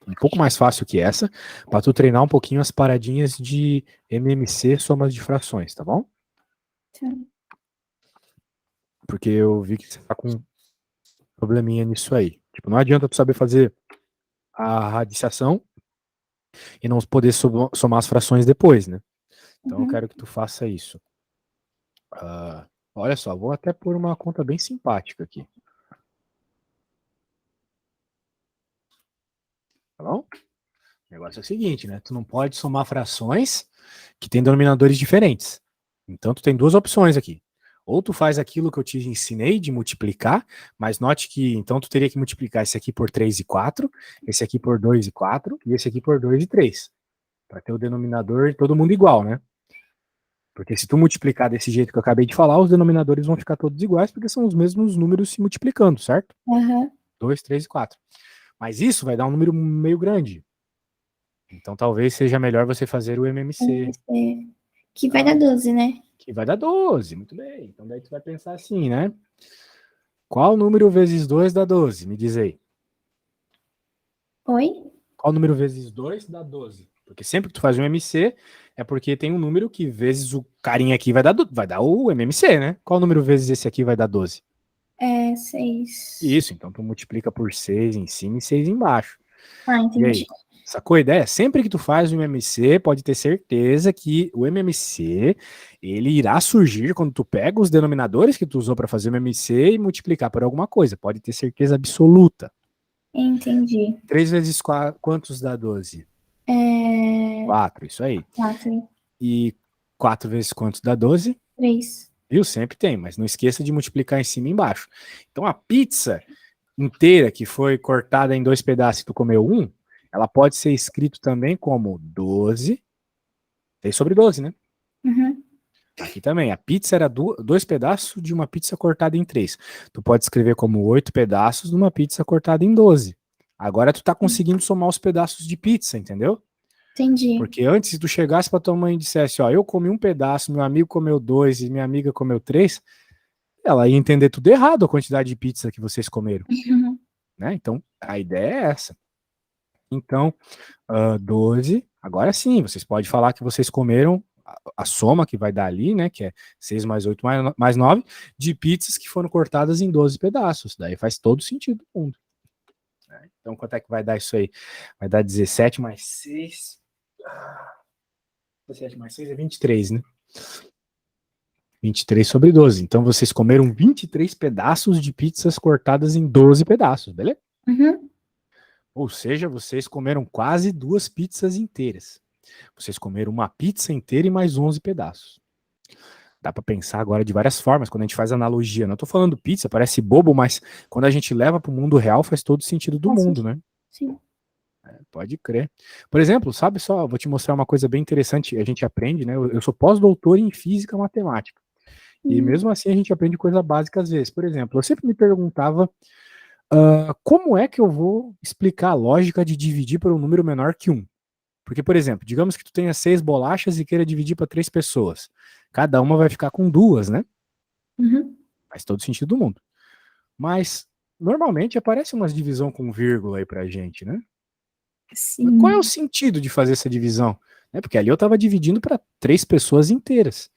um pouco mais fácil que essa, para tu treinar um pouquinho as paradinhas de MMC, somas de frações, tá bom? Tá. Porque eu vi que você tá com probleminha nisso aí. Tipo, não adianta tu saber fazer a radiciação e não poder somar as frações depois, né? Então eu Uhum. quero que tu faça isso. Olha só, vou até pôr uma conta bem simpática aqui, tá bom? O negócio é o seguinte, né? Tu não pode somar frações que têm denominadores diferentes. Então tu tem duas opções aqui. Ou tu faz aquilo que eu te ensinei de multiplicar, mas note que então tu teria que multiplicar esse aqui por 3 e 4, esse aqui por 2 e 4 e esse aqui por 2 e 3, para ter o denominador de todo mundo igual, né? Porque se tu multiplicar desse jeito que eu acabei de falar, os denominadores vão ficar todos iguais, porque são os mesmos números se multiplicando, certo? Aham. 2, 3 e 4. Mas isso vai dar um número meio grande. Então talvez seja melhor você fazer o MMC, Que vai dar 12, né? que vai dar 12. Muito bem. Então daí tu vai pensar assim, né? Qual número vezes 2 dá 12? Me diz aí. Oi? Qual número vezes 2 dá 12? Porque sempre que tu faz um MC, é porque tem um número que vezes o carinha aqui vai dar o MMC, né? Qual número vezes esse aqui vai dar 12? É 6. Isso, então tu multiplica por 6 em cima e 6 embaixo. Ah, E aí? entendi. Sacou a ideia? Sempre que tu faz um MMC, pode ter certeza que o MMC, ele irá surgir quando tu pega os denominadores que tu usou para fazer o MMC e multiplicar por alguma coisa. Pode ter certeza absoluta. Entendi. 3 vezes 4, quantos dá 12? É... 4, isso aí. 4. E 4 vezes quantos dá 12? 3. Viu? Sempre tem, mas não esqueça de multiplicar em cima e embaixo. Então a pizza inteira que foi cortada em 2 pedaços e tu comeu um, ela pode ser escrito também como 12, 6 sobre 12, né? Uhum. Aqui também, a pizza era 2 pedaços de uma pizza cortada em 3. Tu pode escrever como 8 pedaços de uma pizza cortada em 12. Agora tu tá conseguindo somar os pedaços de pizza, entendeu? Entendi. Porque antes, se tu chegasse pra tua mãe e dissesse, ó, eu comi um pedaço, meu amigo comeu 2 e minha amiga comeu 3, ela ia entender tudo errado a quantidade de pizza que vocês comeram, Uhum. né? Então, a ideia é essa. Então, 12, agora sim, vocês podem falar que vocês comeram a soma que vai dar ali, né, que é 6 mais 8 mais 9, de pizzas que foram cortadas em 12 pedaços. Daí faz todo sentido do mundo. Né? Então, quanto é que vai dar isso aí? Vai dar 17 mais 6. 17 mais 6 é 23, né? 23 sobre 12. Então, vocês comeram 23 pedaços de pizzas cortadas em 12 pedaços, beleza? Uhum. Ou seja, vocês comeram quase 2 pizzas inteiras. Vocês comeram uma pizza inteira e mais 11 pedaços. Dá para pensar agora de várias formas quando a gente faz analogia. Não estou falando pizza, parece bobo, mas quando a gente leva para o mundo real faz todo sentido do Faz mundo, sentido. né? Sim. Pode crer. Por exemplo, sabe só, vou te mostrar uma coisa bem interessante. A gente aprende, né? Eu sou pós-doutor em física e matemática. E Uhum. mesmo assim a gente aprende coisa básica às vezes. Por exemplo, eu sempre me perguntava como é que eu vou explicar a lógica de dividir por um número menor que um. Porque, por exemplo, digamos que tu tenha 6 bolachas e queira dividir para 3 pessoas. Cada uma vai ficar com 2, né? Uhum. Faz todo sentido do mundo. Mas, normalmente, aparece umas divisão com vírgula aí pra gente, né? Mas qual é o Sim. sentido de fazer essa divisão? É porque ali eu estava dividindo para 3 pessoas inteiras.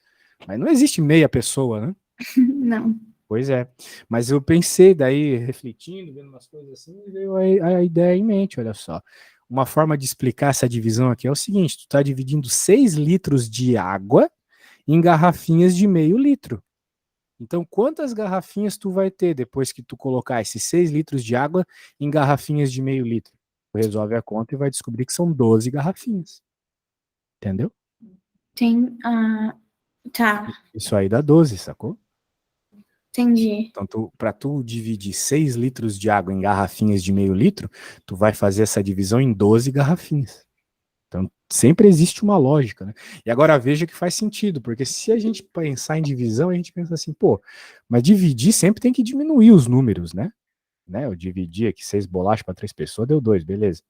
Mas não existe meia pessoa, né? Não. Pois é. Mas eu pensei, daí, refletindo, vendo umas coisas assim, e veio a ideia em mente, olha só. Uma forma de explicar essa divisão aqui é o seguinte: tu está dividindo 6 litros de água em garrafinhas de meio litro. Então, quantas garrafinhas tu vai ter depois que tu colocar esses 6 litros de água em garrafinhas de meio litro? Tu resolve a conta e vai descobrir que são 12 garrafinhas. Entendeu? Tem. Ah, tá. Isso aí dá 12, sacou? Entendi. Então, para tu dividir 6 litros de água em garrafinhas de meio litro, tu vai fazer essa divisão em 12 garrafinhas. Então, sempre existe uma lógica, né? E agora veja que faz sentido, porque se a gente pensar em divisão, a gente pensa assim, pô, mas dividir sempre tem que diminuir os números, né? Eu dividi aqui 6 bolachas para 3 pessoas, deu 2, beleza.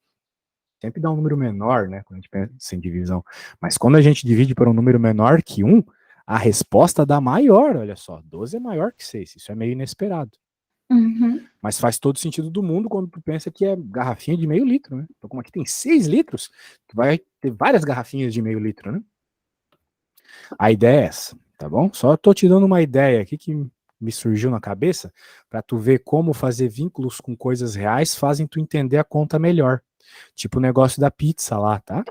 Sempre dá um número menor, né? Quando a gente pensa em divisão. Mas quando a gente divide por um número menor que 1, a resposta dá maior, olha só. 12 é maior que 6, isso é meio inesperado. Uhum. Mas faz todo sentido do mundo quando tu pensa que é garrafinha de meio litro, né? Então, como aqui tem 6 litros, tu vai ter várias garrafinhas de meio litro, né? A ideia é essa, tá bom? Só tô te dando uma ideia aqui que me surgiu na cabeça para tu ver como fazer vínculos com coisas reais fazem tu entender a conta melhor. Tipo o negócio da pizza lá, tá?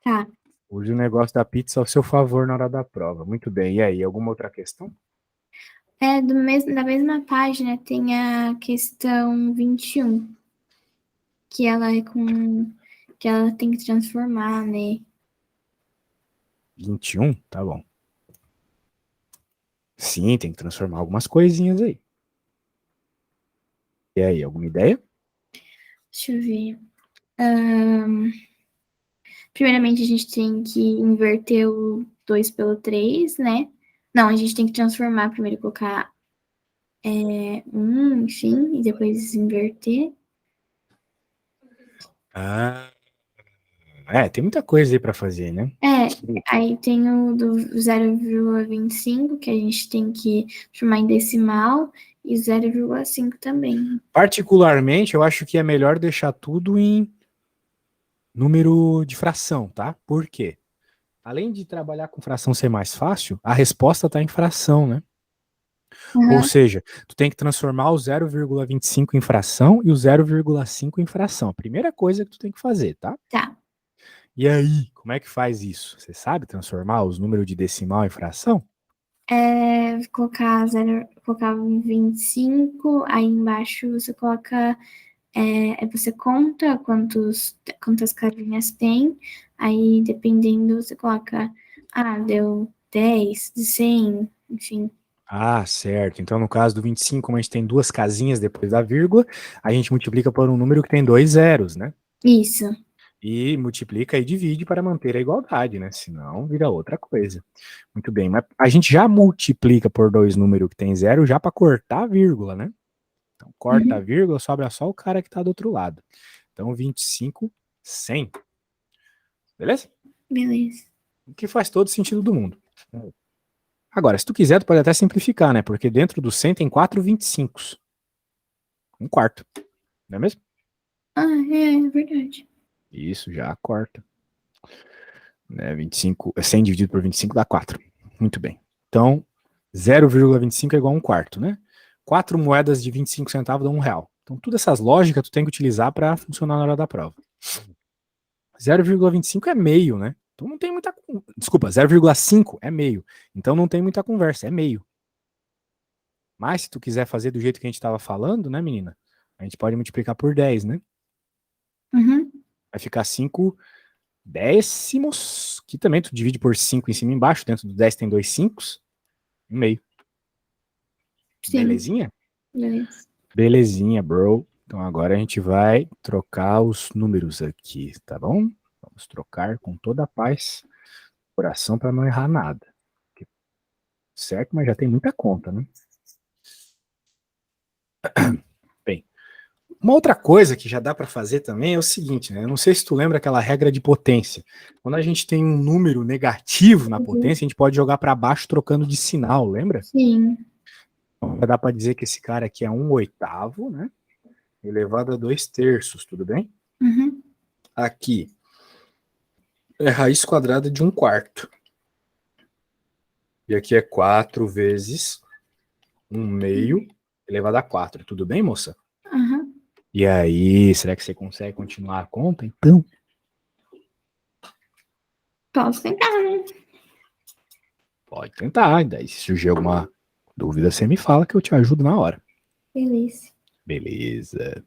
Tá. Use o negócio da pizza ao seu favor na hora da prova. Muito bem. E aí, alguma outra questão? Da mesma página tem a questão 21, que ela é com. Que ela tem que transformar, né? 21? Tá bom. Sim, tem que transformar algumas coisinhas aí. E aí, alguma ideia? Deixa eu ver. Primeiramente, a gente tem que inverter o 2 pelo 3, né? Não, a gente tem que transformar primeiro, colocar enfim, e depois inverter. Ah, tem muita coisa aí pra fazer, né? Aí tem o do 0,25, que a gente tem que transformar em decimal, e 0,5 também. Particularmente, eu acho que é melhor deixar tudo em número de fração, tá? Por quê? Além de trabalhar com fração ser mais fácil, a resposta está em fração, né? Ou Aham, seja, tu tem que transformar o 0,25 em fração e o 0,5 em fração. A primeira coisa que tu tem que fazer, tá? tá. E aí, como é que faz isso? Você sabe transformar os números de decimal em fração? Colocar 25, aí embaixo você coloca, você conta quantas casinhas tem, aí dependendo você coloca, deu 10, de 100, enfim. Ah, certo. Então, no caso do 25, como a gente tem duas casinhas depois da vírgula, a gente multiplica por um número que tem dois zeros, né? Isso. E multiplica e divide para manter a igualdade, né? Senão vira outra coisa. Muito bem, mas a gente já multiplica por dois números que tem zero já para cortar a vírgula, né? Então corta a Uhum. vírgula, sobra só o cara que está do outro lado. Então 25, 100. Beleza? Beleza. O que faz todo sentido do mundo. Agora, se tu quiser, tu pode até simplificar, né? Porque dentro do 100 tem 4 25. Um quarto, não é mesmo? É verdade. Isso, já corta. Né? 25, 100 dividido por 25 dá 4. Muito bem. Então, 0,25 é igual a um quarto, né? 4 moedas de 25 centavos dão R$ 1. Então, todas essas lógicas tu tem que utilizar para funcionar na hora da prova. 0,25 é meio, né? Então não tem muita. Desculpa, 0,5 é meio. Então não tem muita conversa, é meio. Mas se tu quiser fazer do jeito que a gente estava falando, né, menina? A gente pode multiplicar por 10, né? Uhum. Vai ficar 5 décimos, que também tu divide por 5 em cima e embaixo. Dentro do 10 tem dois 5, um meio. Sim, Belezinha? beleza. Belezinha, bro. Então agora a gente vai trocar os números aqui, tá bom? Vamos trocar com toda a paz. Coração para não errar nada. Certo, mas já tem muita conta, né? Bem, uma outra coisa que já dá para fazer também é o seguinte, né? Eu não sei se tu lembra aquela regra de potência. Quando a gente tem um número negativo na Uhum. potência, a gente pode jogar para baixo trocando de sinal, lembra? Sim. Então, dá para dizer que esse cara aqui é 1/8, né? Elevado a 2/3, tudo bem? Uhum. Aqui é raiz quadrada de 1/4. E aqui é 4 vezes 1/2 elevado a 4. Tudo bem, moça? Aham. E aí, será que você consegue continuar a conta? Então, Posso tentar, né? pode tentar. E daí, se surgir alguma dúvida, você me fala que eu te ajudo na hora. Beleza. Beleza.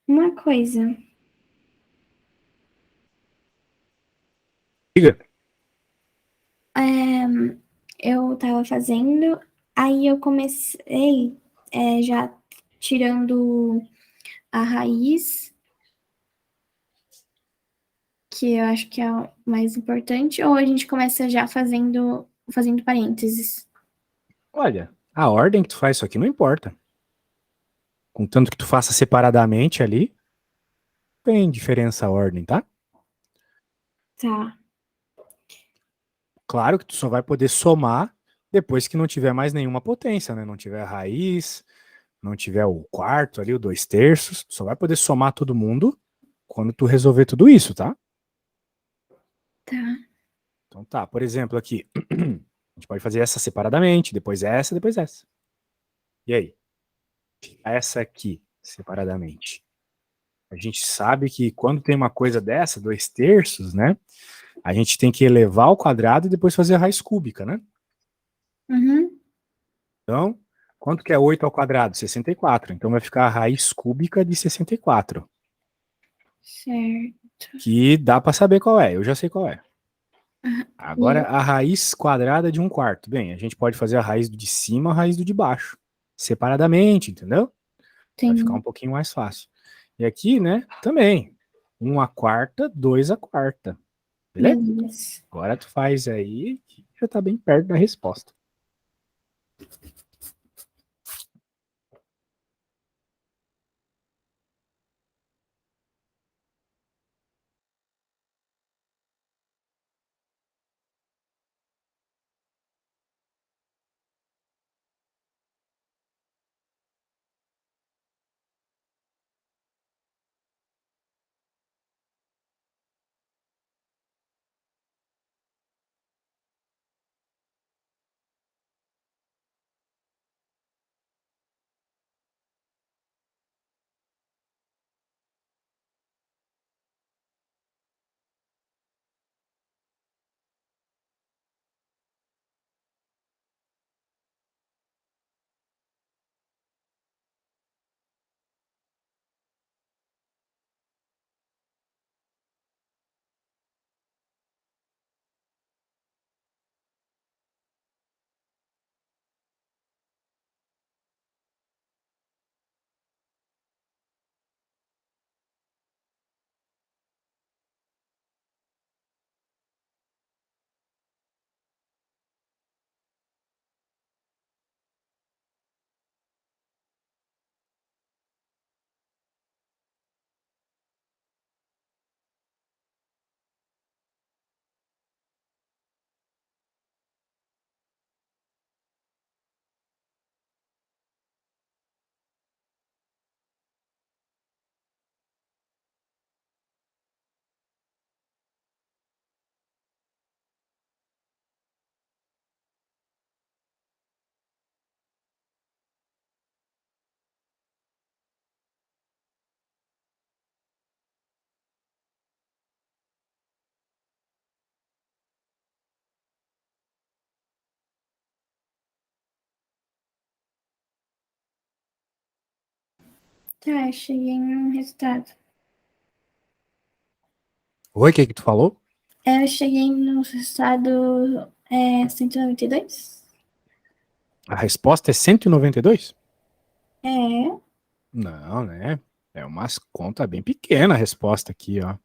Uma coisa, Diga. eu tava fazendo, aí eu comecei já tirando a raiz, que eu acho que é o mais importante, ou a gente começa já fazendo parênteses. Olha, a ordem que tu faz isso aqui não importa. Contanto que tu faça separadamente ali, tem diferença a ordem, tá? Tá. Claro que tu só vai poder somar depois que não tiver mais nenhuma potência, né? Não tiver raiz, não tiver o quarto ali, o 2/3, só vai poder somar todo mundo quando tu resolver tudo isso, tá? Tá. Então tá, por exemplo, aqui, a gente pode fazer essa separadamente, depois essa, depois essa. E aí? Essa aqui, separadamente. A gente sabe que quando tem uma coisa dessa, 2/3, né? A gente tem que elevar ao quadrado e depois fazer a raiz cúbica, né? Uhum. Então, quanto que é 8 ao quadrado? 64. Então vai ficar a raiz cúbica de 64. Certo. Que dá para saber qual é, eu já sei qual é. Ah, Agora, e a raiz quadrada de 1/4. Bem, a gente pode fazer a raiz do de cima, a raiz do de baixo. Separadamente, entendeu? Vai ficar um tem pouquinho mais fácil. E aqui, né, também. 1/4, 2/4. Beleza? beleza. Agora tu faz aí, que já tá bem perto da resposta. Tá, cheguei no resultado. Oi, o que que tu falou? Eu cheguei no resultado 192. A resposta é 192? É, Não, né? É umas conta bem pequena a resposta aqui, ó.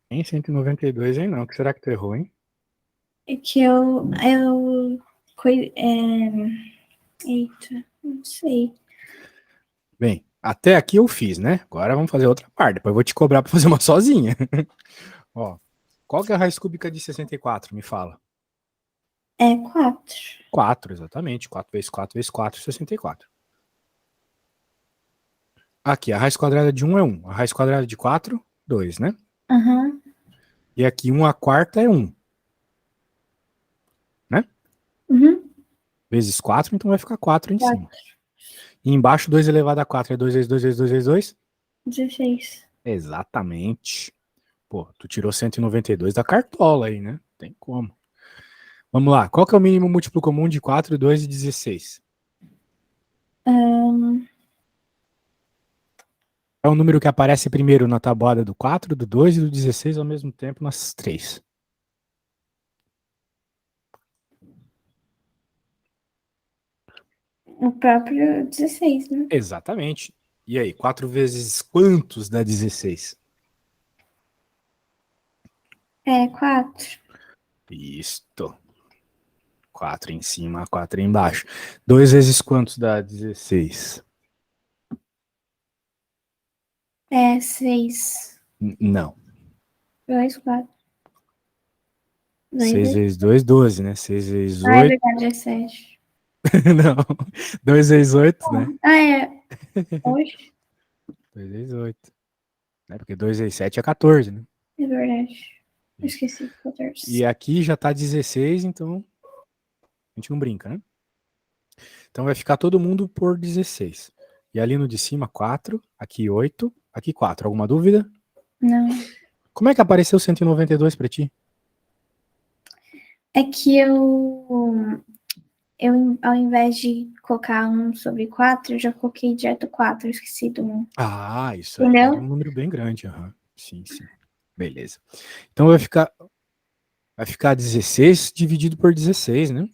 Em 192, hein, não. O que será que tu errou, hein? é que eita, não sei. Bem, até aqui eu fiz, né? Agora vamos fazer outra parte. Depois eu vou te cobrar pra fazer uma sozinha. Ó, qual que é a raiz cúbica de 64? Me fala. É 4. 4, exatamente. 4 vezes 4 vezes 4, 64. Aqui, a raiz quadrada de 1 é 1. A raiz quadrada de 4, 2, né? Aham. E aqui 1/4 é 1, né? Uhum. Vezes 4, então vai ficar 4 em 4. cima. E embaixo, 2 elevado a 4 é 2 vezes 2 vezes 2 vezes 2? 16. Exatamente. Pô, tu tirou 192 da cartola aí, né? Tem como. Vamos lá. Qual que é o mínimo múltiplo comum de 4, 2 e 16? É o número que aparece primeiro na tabuada do 4, do 2 e do 16 ao mesmo tempo nas 3. O próprio 16, né? Exatamente. E aí, 4 vezes quantos dá 16? É 4. Isto. 4 em cima, 4 embaixo. 2 vezes quantos dá 16? É 6. Não. 2, 4. 2 6 é... vezes 2, 12, né? 6 vezes Ah, é 8. verdade, é 7. Não. 2 vezes 8, né? Ah, é. Hoje, 2 vezes 8. Né? Porque 2 vezes 7 é 14, né? é verdade. Eu Isso. esqueci. E 14. aqui já tá 16, então a gente não brinca, né? Então vai ficar todo mundo por 16. E ali no de cima, 4. Aqui 8. Aqui 4. Alguma dúvida? Não. Como é que apareceu 192 pra ti? É que eu, ao invés de colocar 1/4, eu já coloquei direto 4. Eu esqueci do 1. Ah, isso aí era um Entendeu? número bem grande. Uhum. Sim, sim. Beleza. Então vai ficar 16 dividido por 16, né?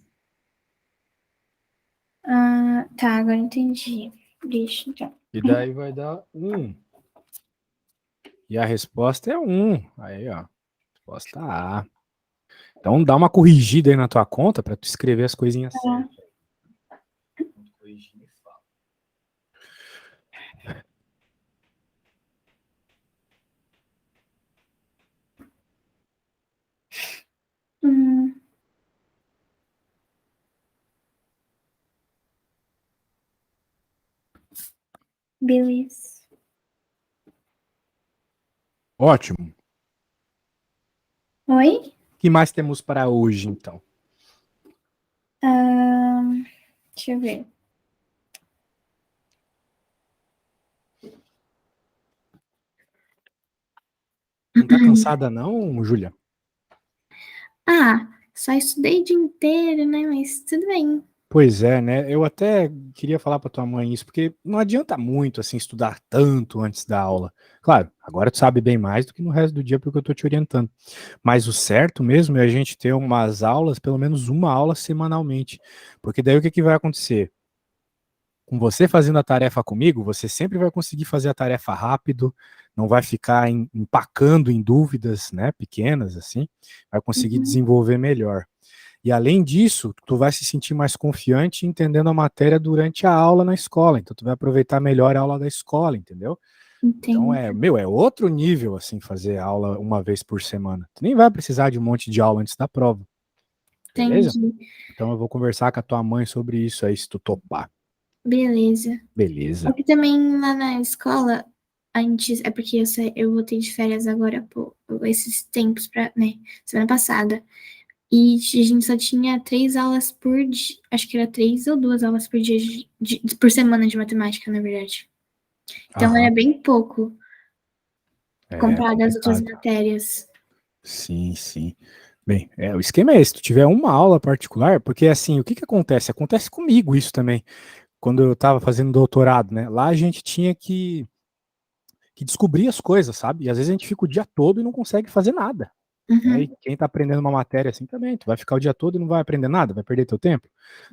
Ah, tá, agora entendi. Deixa, então. E daí vai dar 1. E a resposta é 1. Aí, ó. Resposta A. Então dá uma corrigida aí na tua conta para tu escrever as coisinhas Tá. certas. Corrigir e fala. Hum, beleza. Ótimo. O Oi? que mais temos para hoje, então? Ah, deixa eu ver. Não tá cansada não, Júlia? Ah, só estudei o dia inteiro, né? Mas tudo bem. Pois é, né? Eu até queria falar para tua mãe isso, porque não adianta muito assim estudar tanto antes da aula. Claro, agora tu sabe bem mais do que no resto do dia porque eu tô te orientando. Mas o certo mesmo é a gente ter umas aulas, pelo menos uma aula semanalmente. Porque daí o que que vai acontecer? Com você fazendo a tarefa comigo, você sempre vai conseguir fazer a tarefa rápido, não vai ficar empacando em dúvidas, né, pequenas assim, vai conseguir Uhum, desenvolver melhor. E além disso, tu vai se sentir mais confiante entendendo a matéria durante a aula na escola. Então tu vai aproveitar melhor a aula da escola, entendeu? Então entendi. é outro nível assim fazer aula uma vez por semana. Tu nem vai precisar de um monte de aula antes da prova, beleza? Entendi. Então eu vou conversar com a tua mãe sobre isso aí se tu topar. Beleza. Beleza. Aqui também lá na escola, a gente. É porque eu voltei de férias agora, por esses tempos, né? Semana passada. E a gente só tinha 3 aulas por dia. Acho que era 3 ou 2 aulas por dia, por semana de matemática, na verdade. Então era Aham. bem pouco É comparado às outras complicado. matérias. Sim, sim. Bem, o esquema é esse. Se tu tiver uma aula particular, porque assim, o que que acontece? Acontece comigo isso também. Quando eu estava fazendo doutorado, né? Lá a gente tinha que descobrir as coisas, sabe? E às vezes a gente fica o dia todo e não consegue fazer nada. Né? E Uhum, quem está aprendendo uma matéria assim também, tu vai ficar o dia todo e não vai aprender nada, vai perder teu tempo?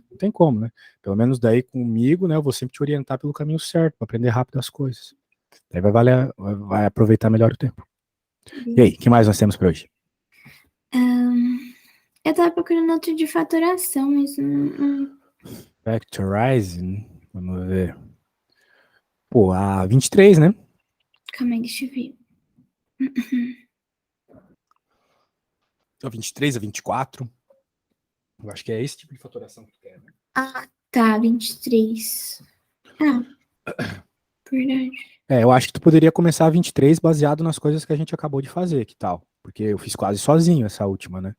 Não tem como, né? Pelo menos daí comigo, né? Eu vou sempre te orientar pelo caminho certo, para aprender rápido as coisas. Daí vai aproveitar melhor o tempo. E aí, o beleza. que mais nós temos para hoje? Eu tava procurando outro de fatoração, mas Factorizing, vamos ver. Pô, a 23, né? calma aí, deixa eu ver. A 23, a 24. Eu acho que é esse tipo de fatoração que tu quer, né? Ah, tá, 23. Ah, verdade. Eu acho que tu poderia começar a 23 baseado nas coisas que a gente acabou de fazer, que tal? Porque eu fiz quase sozinho essa última, né?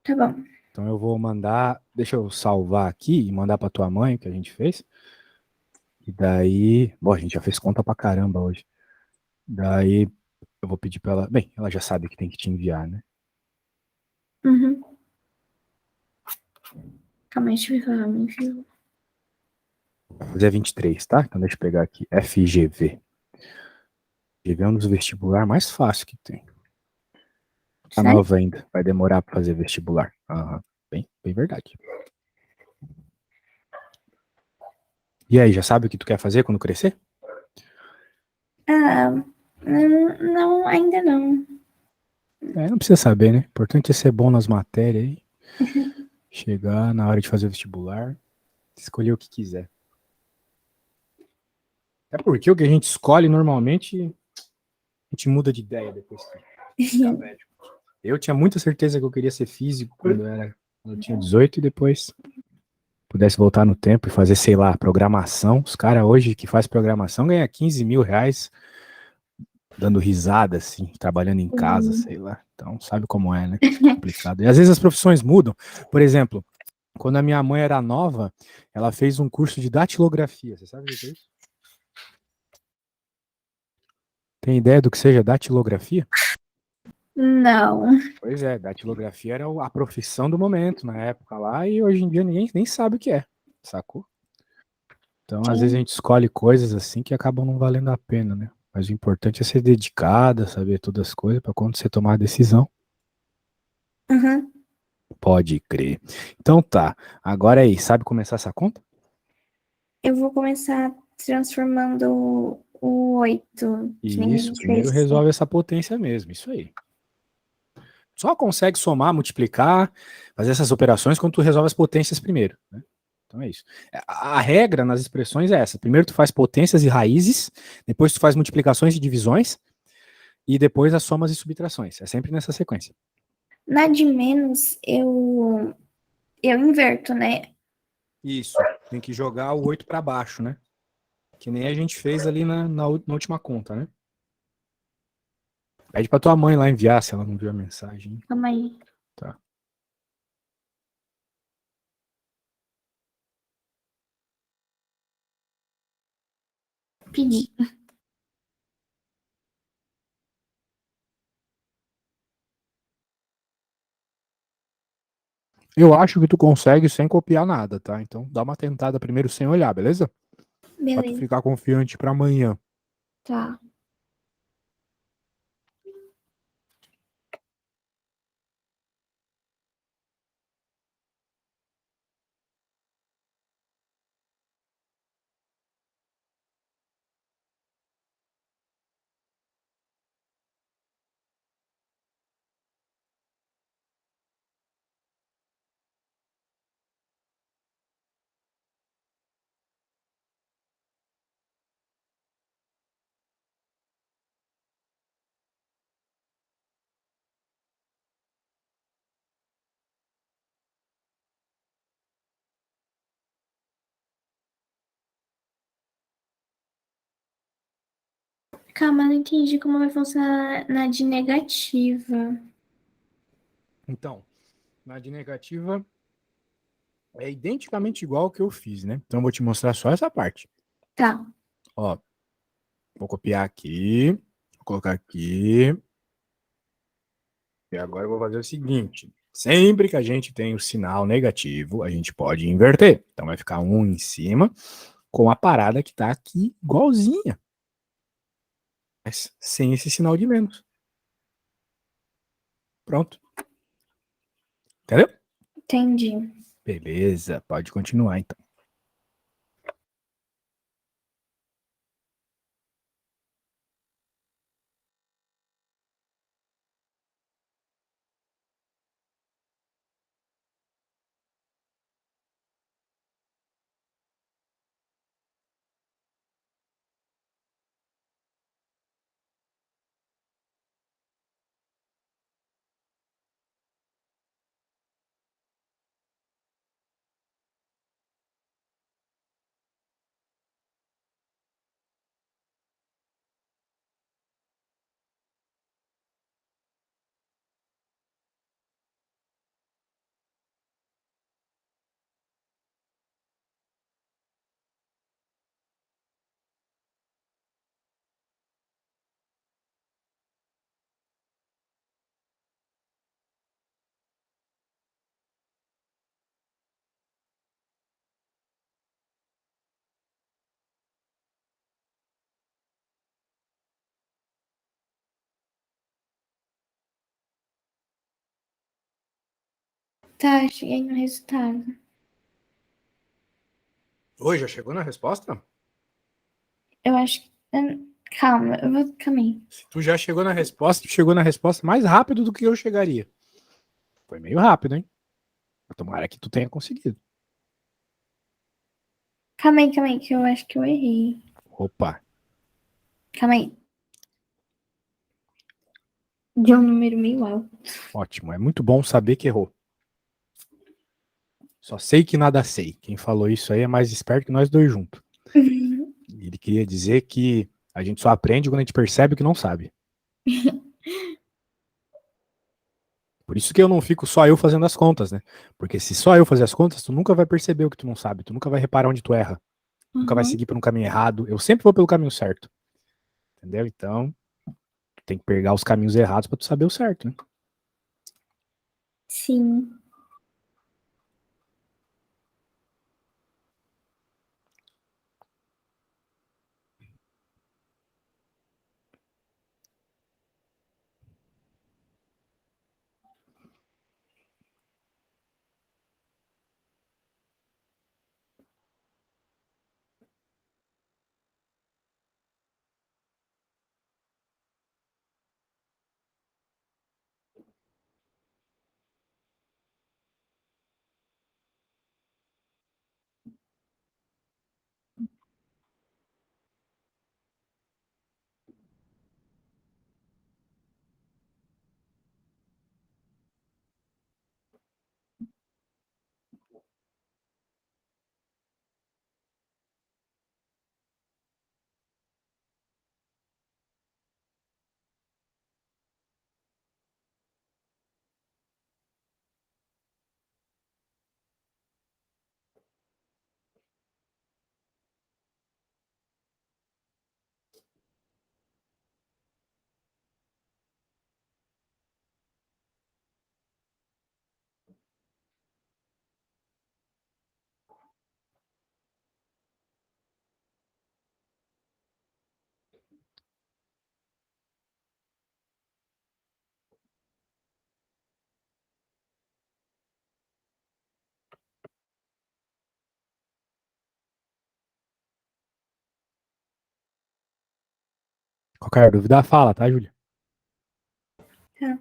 Tá bom. Então eu vou mandar, deixa eu salvar aqui e mandar pra tua mãe o que a gente fez. E daí, bom, a gente já fez conta pra caramba hoje. Daí eu vou pedir pra ela, bem, ela já sabe que tem que te enviar, né? Uhum. Calma aí, deixa eu ver falar, me enviou. Vou fazer a 23, tá? Então deixa eu pegar aqui, FGV. É um dos vestibular mais fácil que tem. Tá Sério? nova ainda, vai demorar pra fazer vestibular. Aham, bem verdade. E aí, já sabe o que tu quer fazer quando crescer? Ah, não, ainda não. Não precisa saber, né? O importante é ser bom nas matérias aí. Chegar na hora de fazer o vestibular, escolher o que quiser. É porque o que a gente escolhe normalmente, a gente muda de ideia depois que fica velho. Eu tinha muita certeza que eu queria ser físico quando eu tinha 18 e depois pudesse voltar no tempo e fazer, sei lá, programação. Os caras hoje que faz programação ganham 15 mil reais dando risada, assim, trabalhando em casa, sei lá. Então, sabe como é, né? Complicado. E às vezes as profissões mudam. Por exemplo, quando a minha mãe era nova, ela fez um curso de datilografia. Você sabe o que é isso? Tem ideia do que seja datilografia? Não. Pois é, datilografia era a profissão do momento na época lá e hoje em dia ninguém nem sabe o que é, sacou? Então, às vezes a gente escolhe coisas assim que acabam não valendo a pena, né? Mas o importante é ser dedicada, saber todas as coisas para quando você tomar a decisão. Uhum. Pode crer. Então tá. Agora aí, sabe começar essa conta? Eu vou começar transformando o 8 que nem a Isso, gente primeiro fez. resolve essa potência mesmo, isso aí. Só consegue somar, multiplicar, fazer essas operações quando tu resolve as potências primeiro, né? Então é isso. A regra nas expressões é essa. Primeiro tu faz potências e raízes, depois tu faz multiplicações e divisões, e depois as somas e subtrações. É sempre nessa sequência. Na de menos, eu inverto, né? Isso. Tem que jogar o 8 para baixo, né? Que nem a gente fez ali na última conta, né? Pede pra tua mãe lá enviar, se ela não viu a mensagem. Calma aí. Tá. Pedi. Eu acho que tu consegue sem copiar nada, tá? Então dá uma tentada primeiro sem olhar, beleza? Pra tu Beleza. ficar confiante pra amanhã. Tá. Calma, eu não entendi como vai funcionar na de negativa. Então, na de negativa é identicamente igual ao que eu fiz, né? Então eu vou te mostrar só essa parte. Tá. Ó, vou copiar aqui, vou colocar aqui. E agora eu vou fazer o seguinte. Sempre que a gente tem o sinal negativo, a gente pode inverter. Então vai ficar um em cima com a parada que tá aqui igualzinha, mas sem esse sinal de menos. Pronto. Entendeu? Entendi. Beleza, pode continuar então. Tá, cheguei no resultado. Oi, já chegou na resposta? Eu acho que... Calma, calma aí. Se tu já chegou na resposta, tu chegou na resposta mais rápido do que eu chegaria. Foi meio rápido, hein? Tomara que tu tenha conseguido. Calma aí, que eu acho que eu errei. Opa, Calma aí. Deu um número meio alto. ótimo. É muito bom saber que errou. Só sei que nada sei. Quem falou isso aí é mais esperto que nós dois juntos. Ele queria dizer que a gente só aprende quando a gente percebe o que não sabe. Por isso que eu não fico só eu fazendo as contas, né? Porque se só eu fazer as contas, tu nunca vai perceber o que tu não sabe. Tu nunca vai reparar onde tu erra. Nunca vai Uhum. seguir por um caminho errado. Eu sempre vou pelo caminho certo. Entendeu? Então, tu tem que pegar os caminhos errados pra tu saber o certo, né? Sim. Qualquer dúvida, fala, tá, Júlia? Tá.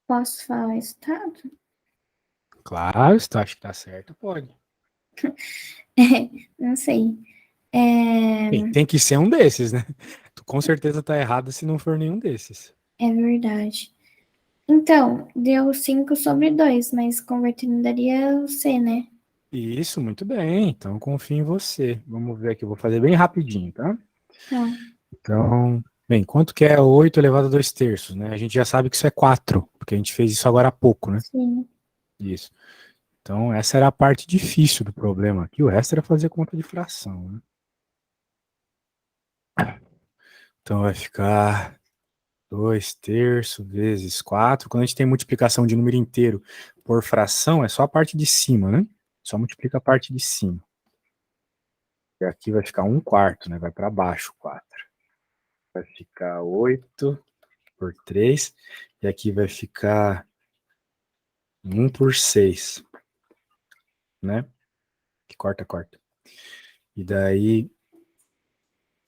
Posso falar o resultado? Claro, se tu acha que tá certo, pode. Não sei. É, Bem, tem que ser um desses, né? Tu com certeza tá errado se não for nenhum desses. é verdade. Então, deu 5/2, mas convertendo daria o C, né? Isso, muito bem. Então confio em você. Vamos ver aqui, eu vou fazer bem rapidinho, tá? Tá. Então, bem, quanto que é 8 elevado a 2 terços, né? A gente já sabe que isso é 4, porque a gente fez isso agora há pouco, né? Sim. Isso. Então, essa era a parte difícil do problema aqui. O resto era fazer conta de fração, né? Então, vai ficar 2 terços vezes 4. Quando a gente tem multiplicação de número inteiro por fração, é só a parte de cima, né? Só multiplica a parte de cima. E aqui vai ficar 1/4, né? Vai para baixo 4. Vai ficar 8 por 3. E aqui vai ficar 1/6, né? Que corta, corta. E daí,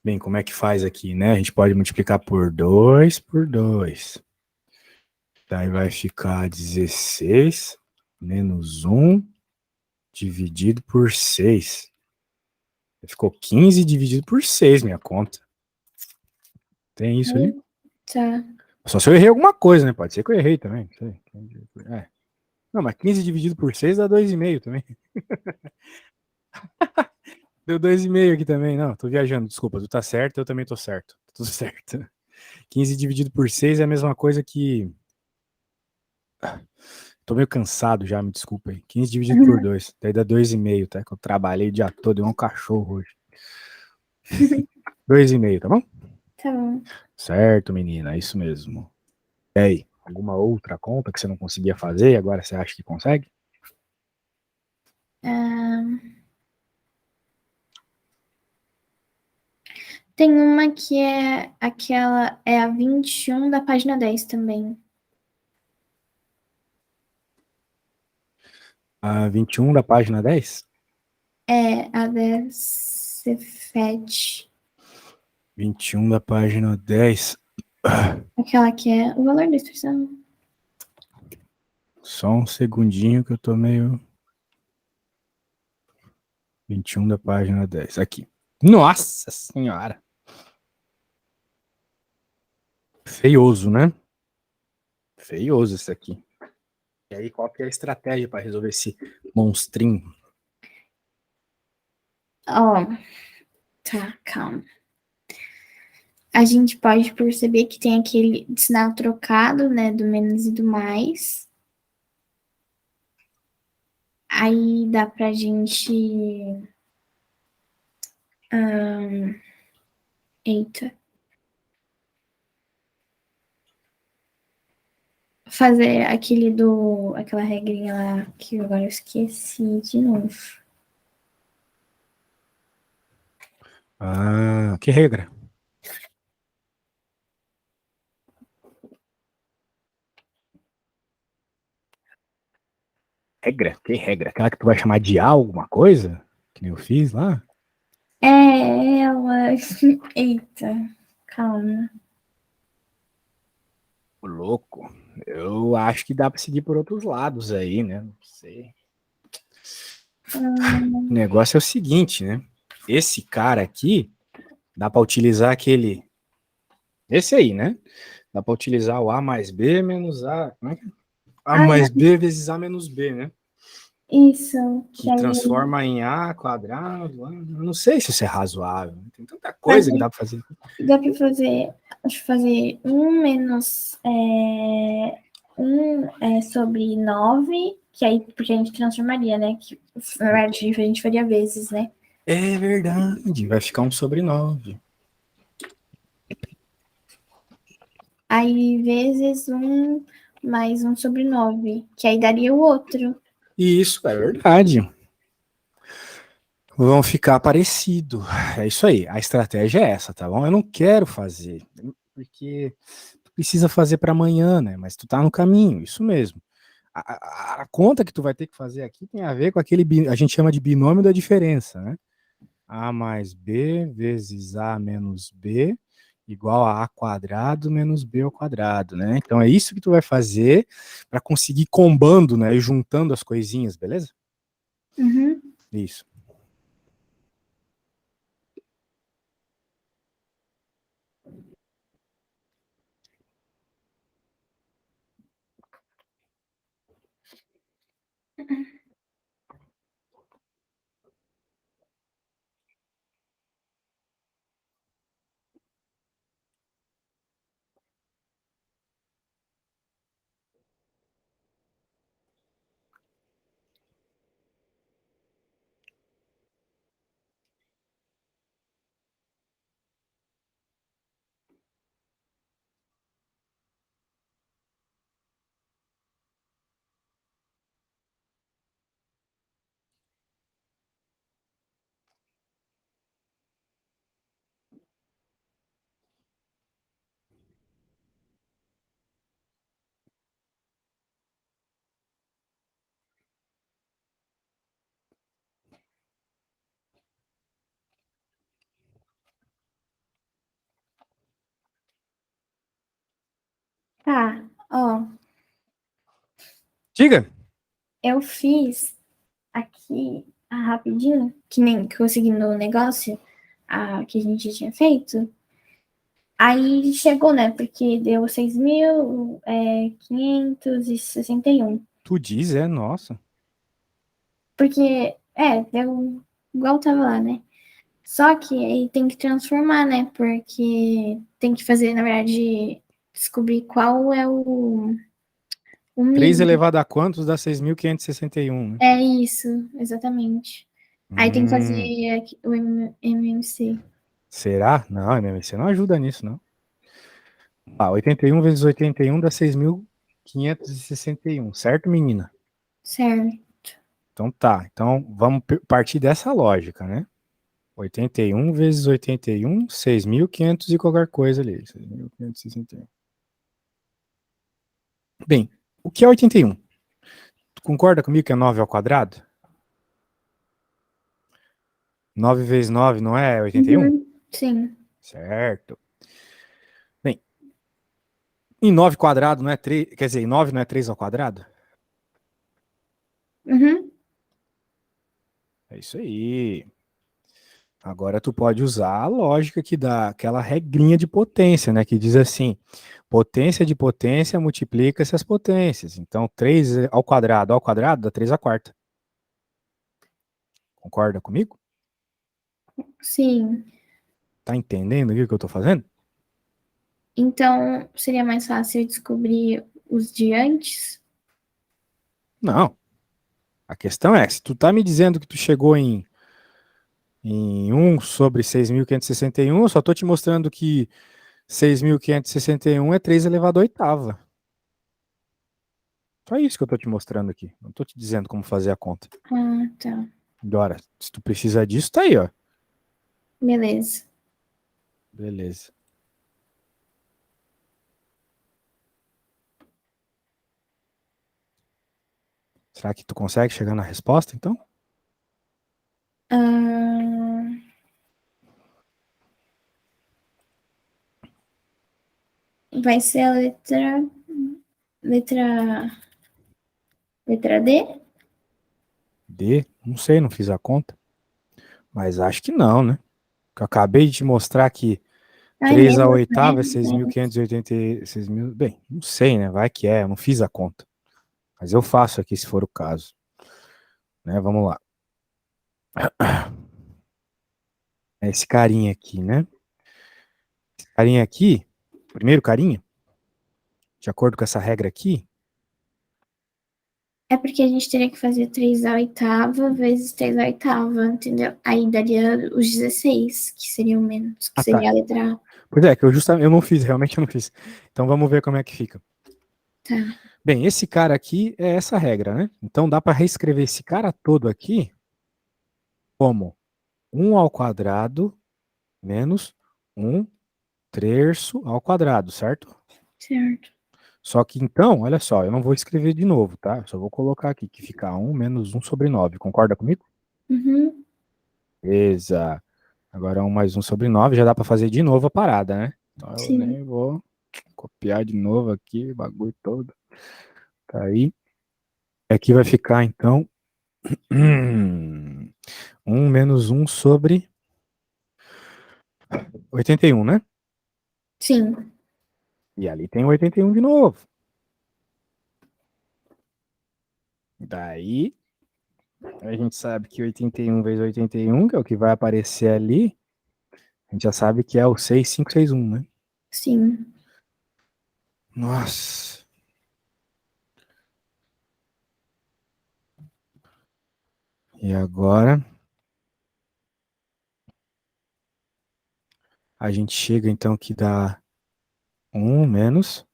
bem, como é que faz aqui, né? A gente pode multiplicar por 2 por 2. Daí vai ficar 16 menos 1 dividido por 6. Ficou 15 dividido por 6, minha conta. Tem isso ali? Tá. Só se eu errei alguma coisa, né? Pode ser que eu errei também. Não sei. É. Não, mas 15 dividido por 6 dá 2,5 também. Deu 2,5 aqui também. Não, tô viajando, desculpa. Tu tá certo, eu também tô certo. Tá tudo certo. 15 dividido por 6 é a mesma coisa que. Tô meio cansado já, me desculpa aí. 15 dividido por 2. Daí dá 2,5, tá? Que eu trabalhei o dia todo, igual um cachorro hoje. 2,5, tá bom? Tá bom. Certo, menina, é isso mesmo. E aí, alguma outra conta que você não conseguia fazer e agora você acha que consegue? Ah, tem uma que é aquela, é a 21 da página 10 também. A 21 da página 10? É a da Cefet. 21 da página 10. Aquela que é o valor da expressão. Só um segundinho que eu tô meio. 21 da página 10. Aqui. Nossa senhora. Feioso, né? Feioso esse aqui. E aí, qual que é a estratégia para resolver esse monstrinho? Ó, tá, calma. A gente pode perceber que tem aquele sinal trocado, né, do menos e do mais. Aí dá pra gente. Eita. Fazer aquela regrinha lá que agora eu esqueci de novo. Ah, que regra? Regra? Que regra? Aquela que tu vai chamar de A alguma coisa? Que nem eu fiz lá? É ela. Eita, calma. Ô, louco. Eu acho que dá pra seguir por outros lados aí, né? Não sei. O negócio é o seguinte, né? Esse cara aqui, dá pra utilizar aquele. Esse aí, né? Dá pra utilizar o A mais B menos A. Como é que é? A Ah, mais B vezes A menos B, né? isso. Que Que aí transforma em A quadrado. Eu não sei se isso é razoável. Tem tanta mas coisa que dá pra fazer. dá pra fazer, acho que fazer 1 menos 1 sobre 9, que aí, porque a gente transformaria, né? Que na verdade a gente faria vezes, né? É verdade. Vai ficar 1/9. Aí vezes 1 mais 1 sobre 9, que aí daria o outro. Isso, é verdade. Vão ficar parecido. É isso aí. A estratégia é essa, tá bom? Eu não quero fazer, porque tu precisa fazer para amanhã, né? Mas tu tá no caminho, isso mesmo. A conta que tu vai ter que fazer aqui tem a ver com aquele, a gente chama de binômio da diferença, né? A mais B vezes A menos B igual a A quadrado menos B ao quadrado, né? Então é isso que tu vai fazer para conseguir combando, né? E juntando as coisinhas, beleza? Uhum. Isso. Tá, ó, Diga. eu fiz aqui rapidinho, que nem que eu consegui no negócio que a gente tinha feito. Aí chegou, né? Porque deu 6.561. Tu diz, nossa. Porque, deu igual tava lá, né? Só que aí tem que transformar, né? Porque tem que fazer, na verdade, descobrir qual é o 3 mínimo. elevado a quantos dá 6.561, né? É isso, exatamente. Aí tem que Hum, fazer o MMC. será? Não, MMC não ajuda nisso, não. 81 vezes 81 dá 6.561, certo, menina? Certo. Então tá. Então vamos partir dessa lógica, né? 81 vezes 81, 6.500 e qualquer coisa ali. 6.561. Bem, o que é 81? Tu concorda comigo que é 9 ao quadrado? 9 vezes 9 não é 81? Uhum, sim. Certo. Bem, em 9 quadrado não é 3, quer dizer, em 9 não é 3 ao quadrado? Uhum. É isso aí. Agora tu pode usar a lógica que dá aquela regrinha de potência, né? Que diz assim: potência de potência multiplica essas potências. Então, 3 ao quadrado dá 3 à quarta. Concorda comigo? Sim. Tá entendendo o que eu tô fazendo? Então, seria mais fácil eu descobrir os de antes? Não. A questão é, se tu tá me dizendo que tu chegou em 1 sobre 6.561, eu só tô te mostrando que 6.561 é 3 elevado à oitava. Só isso que eu tô te mostrando aqui. Não tô te dizendo como fazer a conta. Ah, tá. Agora, se tu precisa disso, tá aí, ó. Beleza. Beleza. Será que tu consegue chegar na resposta, então? Ah, vai ser a letra, letra D? D? Não sei, não fiz a conta. Mas acho que não, né? Eu acabei de te mostrar que Ai, 3 à menos, né? oitava é 6.586 mil. Bem, não sei, né? Vai que é, eu não fiz a conta. Mas eu faço aqui se for o caso. Né? Vamos lá. Esse carinha aqui, né? Esse carinha aqui, primeiro carinha, de acordo com essa regra aqui, É porque a gente teria que fazer 3 à oitava vezes 3 à oitava, entendeu? Aí daria os 16, que seriam menos, que ah, tá. seria a letra A. Pois é, que eu justamente eu não fiz, realmente eu não fiz. Então vamos ver como é que fica. Tá. Bem, esse cara aqui é essa regra, né? Então dá para reescrever esse cara todo aqui como 1 ao quadrado menos 1 terço ao quadrado, certo? Certo. Só que então, olha só, eu não vou escrever de novo, tá? Só vou colocar aqui que fica 1 menos 1 sobre 9. Concorda comigo? Uhum. Beleza. Agora 1 mais 1 sobre 9 já dá para fazer de novo a parada, né? Então eu Sim. nem vou copiar de novo aqui o bagulho todo. Tá aí. Aqui vai ficar então 1 menos 1 sobre 81, né? Sim. E ali tem 81 de novo. Daí a gente sabe que 81 vezes 81, que é o que vai aparecer ali, a gente já sabe que é o 6561, né? Sim. Nossa. E agora a gente chega então que dá 1 menos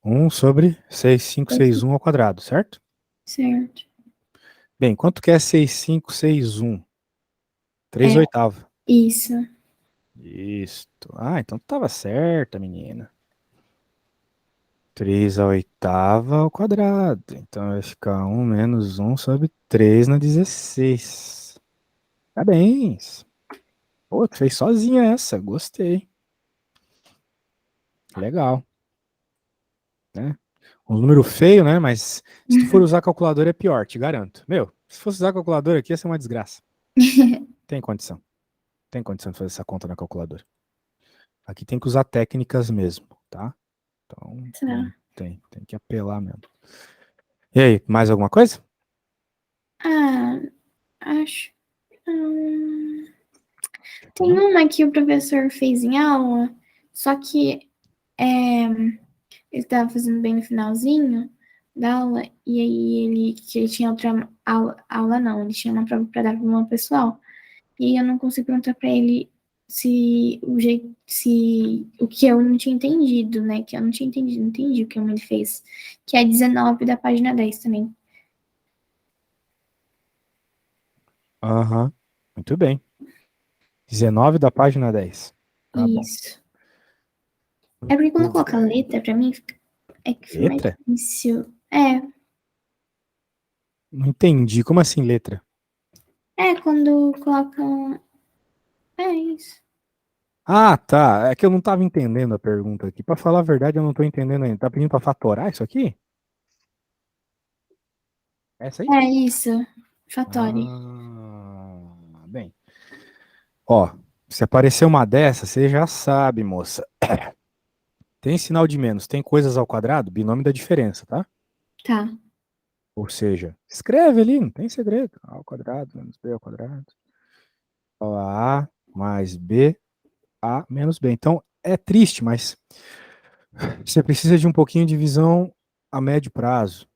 1 sobre 6561 ao quadrado, certo? Certo. Bem, quanto que é 6561? 3 É, oitavos. isso. Isso. Ah, então tava certa, menina. 3 à oitava ao quadrado. Então vai ficar 1 menos 1 sobre 3 na 16. Parabéns. Pô, tu fez sozinha essa. Gostei. Legal, né? Um número feio, né? Mas se tu for usar calculadora é pior, te garanto. Meu, se fosse usar calculadora aqui ia ser uma desgraça. Tem condição. Tem condição de fazer essa conta na calculadora. Aqui tem que usar técnicas mesmo, tá? Então, Tá. tem que apelar mesmo. E aí, mais alguma coisa? Ah, acho. hum, Tem Hum? uma que o professor fez em aula, só que ele estava fazendo bem no finalzinho da aula, e aí que ele tinha outra aula não, ele tinha uma prova para dar para uma pessoal. E aí eu não consigo perguntar para ele se o que eu não tinha entendido, né? Que eu não tinha entendido, não entendi o que ele fez. Que é 19 da página 10 também. Aham. Muito bem. 19 da página 10. Tá bom. Isso. É porque quando Muito coloca bem. letra, pra mim, é que fica mais Letra? difícil. Não entendi. Como assim letra? Quando colocam. É isso. Ah, tá. É que eu não tava entendendo a pergunta aqui. Pra falar a verdade, eu não tô entendendo ainda. Tá pedindo pra fatorar isso aqui? Essa aí? É isso. Fatore. Bem. Ó, se aparecer uma dessa, você já sabe, moça. Tem sinal de menos, tem coisas ao quadrado, binômio da diferença, tá? Tá. Ou seja, escreve ali, não tem segredo. A ao quadrado menos b ao quadrado. Ó, a mais b, a menos b. Então, é triste, mas você precisa de um pouquinho de visão a médio prazo.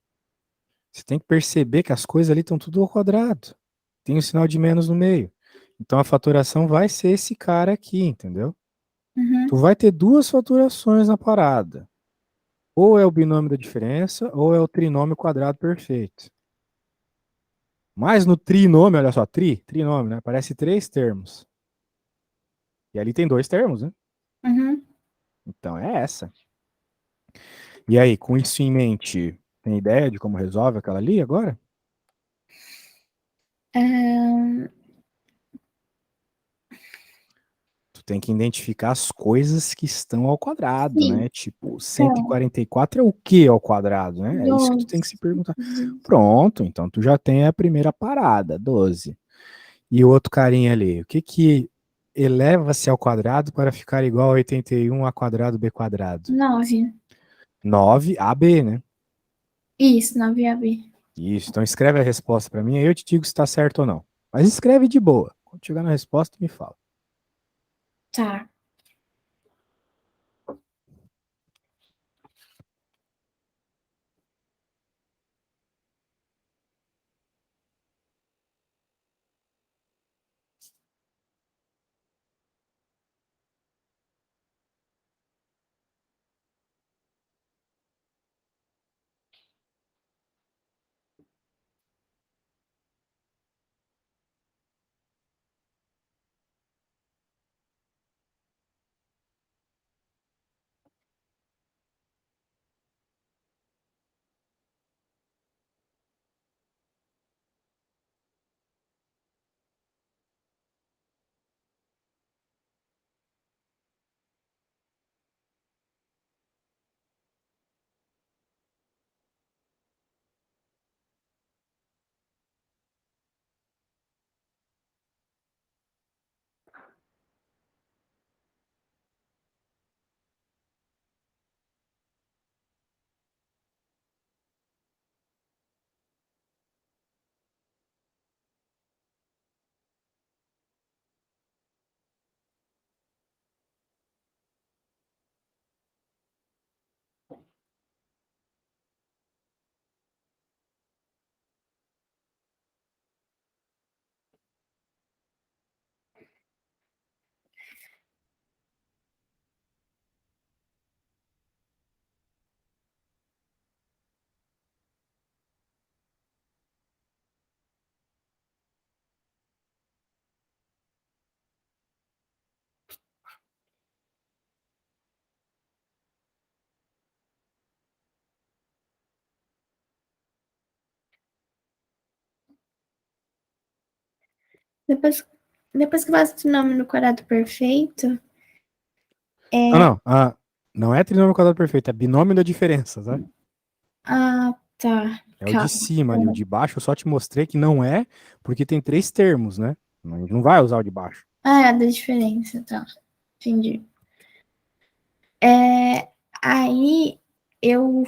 Você tem que perceber que as coisas ali estão tudo ao quadrado. Tem um sinal de menos no meio. Então, a fatoração vai ser esse cara aqui, entendeu? Tu Uhum. vai ter duas faturações na parada. Ou é o binômio da diferença, ou é o trinômio quadrado perfeito. Mas no trinômio, olha só, trinômio, né? Aparece três termos. E ali tem dois termos, né? Uhum. Então é essa. E aí, com isso em mente, tem ideia de como resolve aquela ali agora? Ahn, Tu tem que identificar as coisas que estão ao quadrado, sim. né? Tipo, Então, 144 é o que ao quadrado, né? É isso que tu tem que se 12. perguntar. Pronto, então tu já tem a primeira parada, 12. E o outro carinha ali, o que que eleva-se ao quadrado para ficar igual a 81 a quadrado b quadrado? 9. 9ab, né? Isso, 9AB. Isso, então escreve a resposta para mim, aí eu te digo se está certo ou não. Mas escreve de boa. Quando chegar na resposta, me fala. Tá. Depois, depois que faz o nome no quadrado perfeito, Não, é. não. Não é trinômio quadrado perfeito, é binômio da diferença, tá? Ah, tá. É o de Calma. cima ali. O de baixo eu só te mostrei que não é, porque tem três termos, né? A gente não vai usar o de baixo. Ah, é a da diferença, tá. Entendi. Aí eu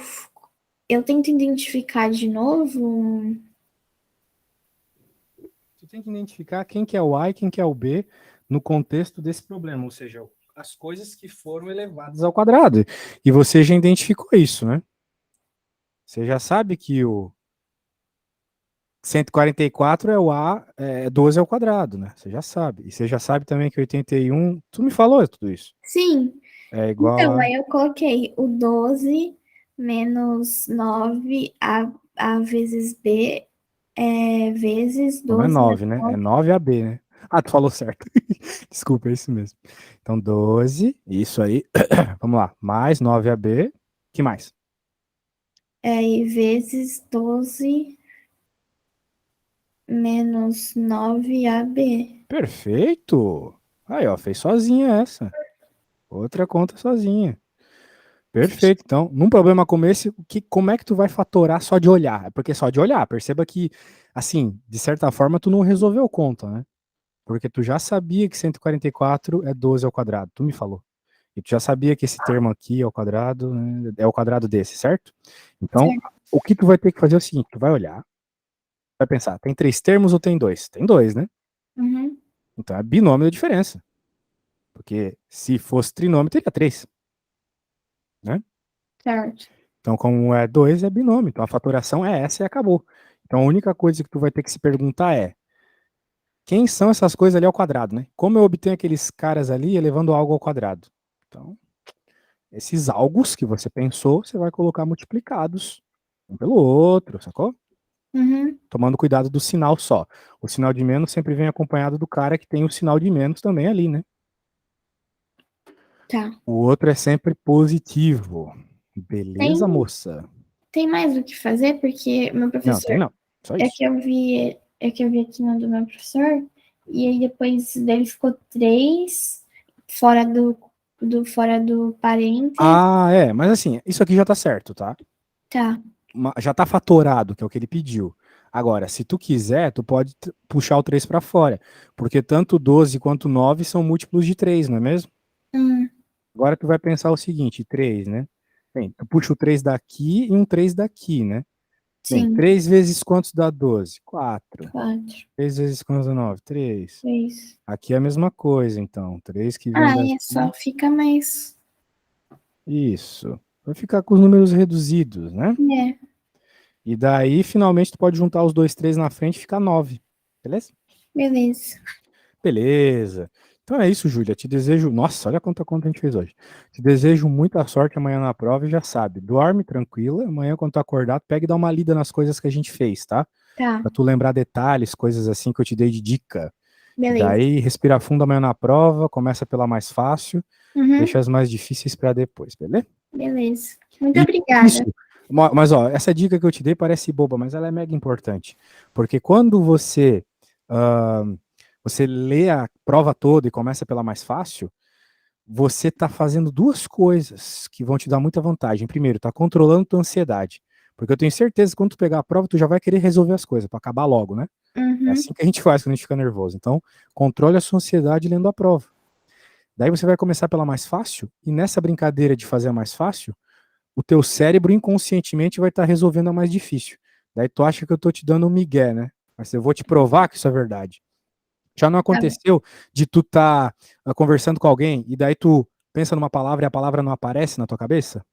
tento identificar de novo. Você tem que identificar quem que é o A e quem que é o B no contexto desse problema, ou seja, as coisas que foram elevadas ao quadrado. E você já identificou isso, né? Você já sabe que o 144 é o A, 12 ao quadrado, né? Você já sabe. E você já sabe também que 81, tu me falou tudo isso. Sim. É igual Então, a... aí eu coloquei o 12 menos 9 a vezes B vezes Não é 12 menos 9, né? É 9. 9AB, né? Ah, tu falou certo. Desculpa, é isso mesmo. Então, 12, isso aí. Vamos lá. Mais 9AB. Que mais? E vezes 12 menos 9AB. Perfeito! Aí, ó, fez sozinha essa. Outra conta sozinha. Perfeito. Então, num problema como esse, como é que tu vai fatorar só de olhar? É porque só de olhar, perceba que, assim, de certa forma, tu não resolveu conta, né? Porque tu já sabia que 144 é 12 ao quadrado, tu me falou. E tu já sabia que esse termo aqui ao quadrado, né, é o quadrado desse, certo? Então, Certo. o que tu vai ter que fazer é o seguinte, tu vai olhar, vai pensar, tem 3 termos ou tem 2? Tem 2, né? Uhum. Então é binômio da diferença. Porque se fosse trinômio, teria 3, né? Certo. Então, como é 2, é binômio. Então, a fatoração é essa e acabou. Então, a única coisa que tu vai ter que se perguntar é: quem são essas coisas ali ao quadrado, né? Como eu obtenho aqueles caras ali elevando algo ao quadrado? Então, esses algos que você pensou, você vai colocar multiplicados um pelo outro, sacou? Uhum. Tomando cuidado do sinal só. O sinal de menos sempre vem acompanhado do cara que tem o sinal de menos também ali, né? Tá. O outro é sempre positivo. Tem, Beleza, moça? tem mais o que fazer, porque meu Não, professor, tem não. Só isso. que eu vi aqui no do meu professor, e aí depois dele ficou 3 fora fora do parênteses. Ah, é, mas assim, isso aqui já tá certo, tá? Tá. Já tá fatorado, que é o que ele pediu. Agora, se tu quiser, tu pode puxar o 3 para fora, porque tanto 12 quanto 9 são múltiplos de 3, não é mesmo? Hum, Agora tu vai pensar o seguinte, 3, né? Bem, tu puxa o 3 daqui e um 3 daqui, né? Bem, sim. 3 vezes quantos dá 12? 4. 4, 3 vezes quantos dá 9? 3. 3. Aqui é a mesma coisa, então. 3 que vem Aí daqui. é só fica mais. Isso. Vai ficar com os números reduzidos, né? É, E daí, finalmente, tu pode juntar os dois 3 na frente e ficar 9. Beleza? beleza. Beleza. Então é isso, Júlia. Te desejo. Nossa, olha quanta conta a gente fez hoje. Te desejo muita sorte amanhã na prova e já sabe. Dorme tranquila. Amanhã, quando tu acordar, pega e dá uma lida nas coisas que a gente fez, tá? Tá, Pra tu lembrar detalhes, coisas assim que eu te dei de dica. E beleza. daí, respira fundo amanhã na prova. Começa pela mais fácil. Uhum, Deixa as mais difíceis para depois, beleza? beleza. Muito E obrigada. isso. Mas, ó, essa dica que eu te dei parece boba, mas ela é mega importante. Porque quando ah, você lê a prova toda e começa pela mais fácil, você está fazendo duas coisas que vão te dar muita vantagem. Primeiro, está controlando tua ansiedade. Porque eu tenho certeza que quando tu pegar a prova, tu já vai querer resolver as coisas para acabar logo, né? É Uhum, assim que a gente faz quando a gente fica nervoso. Então, controle a sua ansiedade lendo a prova. Daí você vai começar pela mais fácil, e nessa brincadeira de fazer a mais fácil, o teu cérebro inconscientemente vai estar resolvendo a mais difícil. Daí tu acha que eu tô te dando um migué, né? Mas eu vou te provar que isso é verdade. Já não tá bom. aconteceu de tu tá conversando com alguém e daí tu pensa numa palavra e a palavra não aparece na tua cabeça?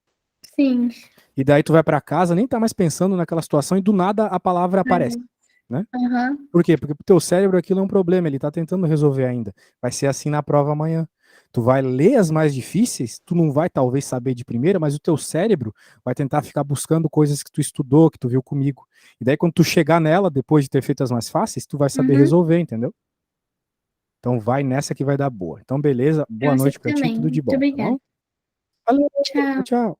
Sim. E daí tu vai para casa, nem tá mais pensando naquela situação e do nada a palavra aparece, né? Aham. Por quê? Porque pro teu cérebro aquilo é um problema, ele tá tentando resolver ainda. Vai ser assim na prova amanhã. Tu vai ler as mais difíceis, tu não vai talvez saber de primeira, mas o teu cérebro vai tentar ficar buscando coisas que tu estudou, que tu viu comigo. E daí quando tu chegar nela, depois de ter feito as mais fáceis, tu vai saber Uhum. resolver, entendeu? Então vai nessa que vai dar boa. Então beleza, Pra boa você noite pra ti, também. tudo de Muito bom, tá obrigada. bom? Valeu, tchau, Tchau. tchau.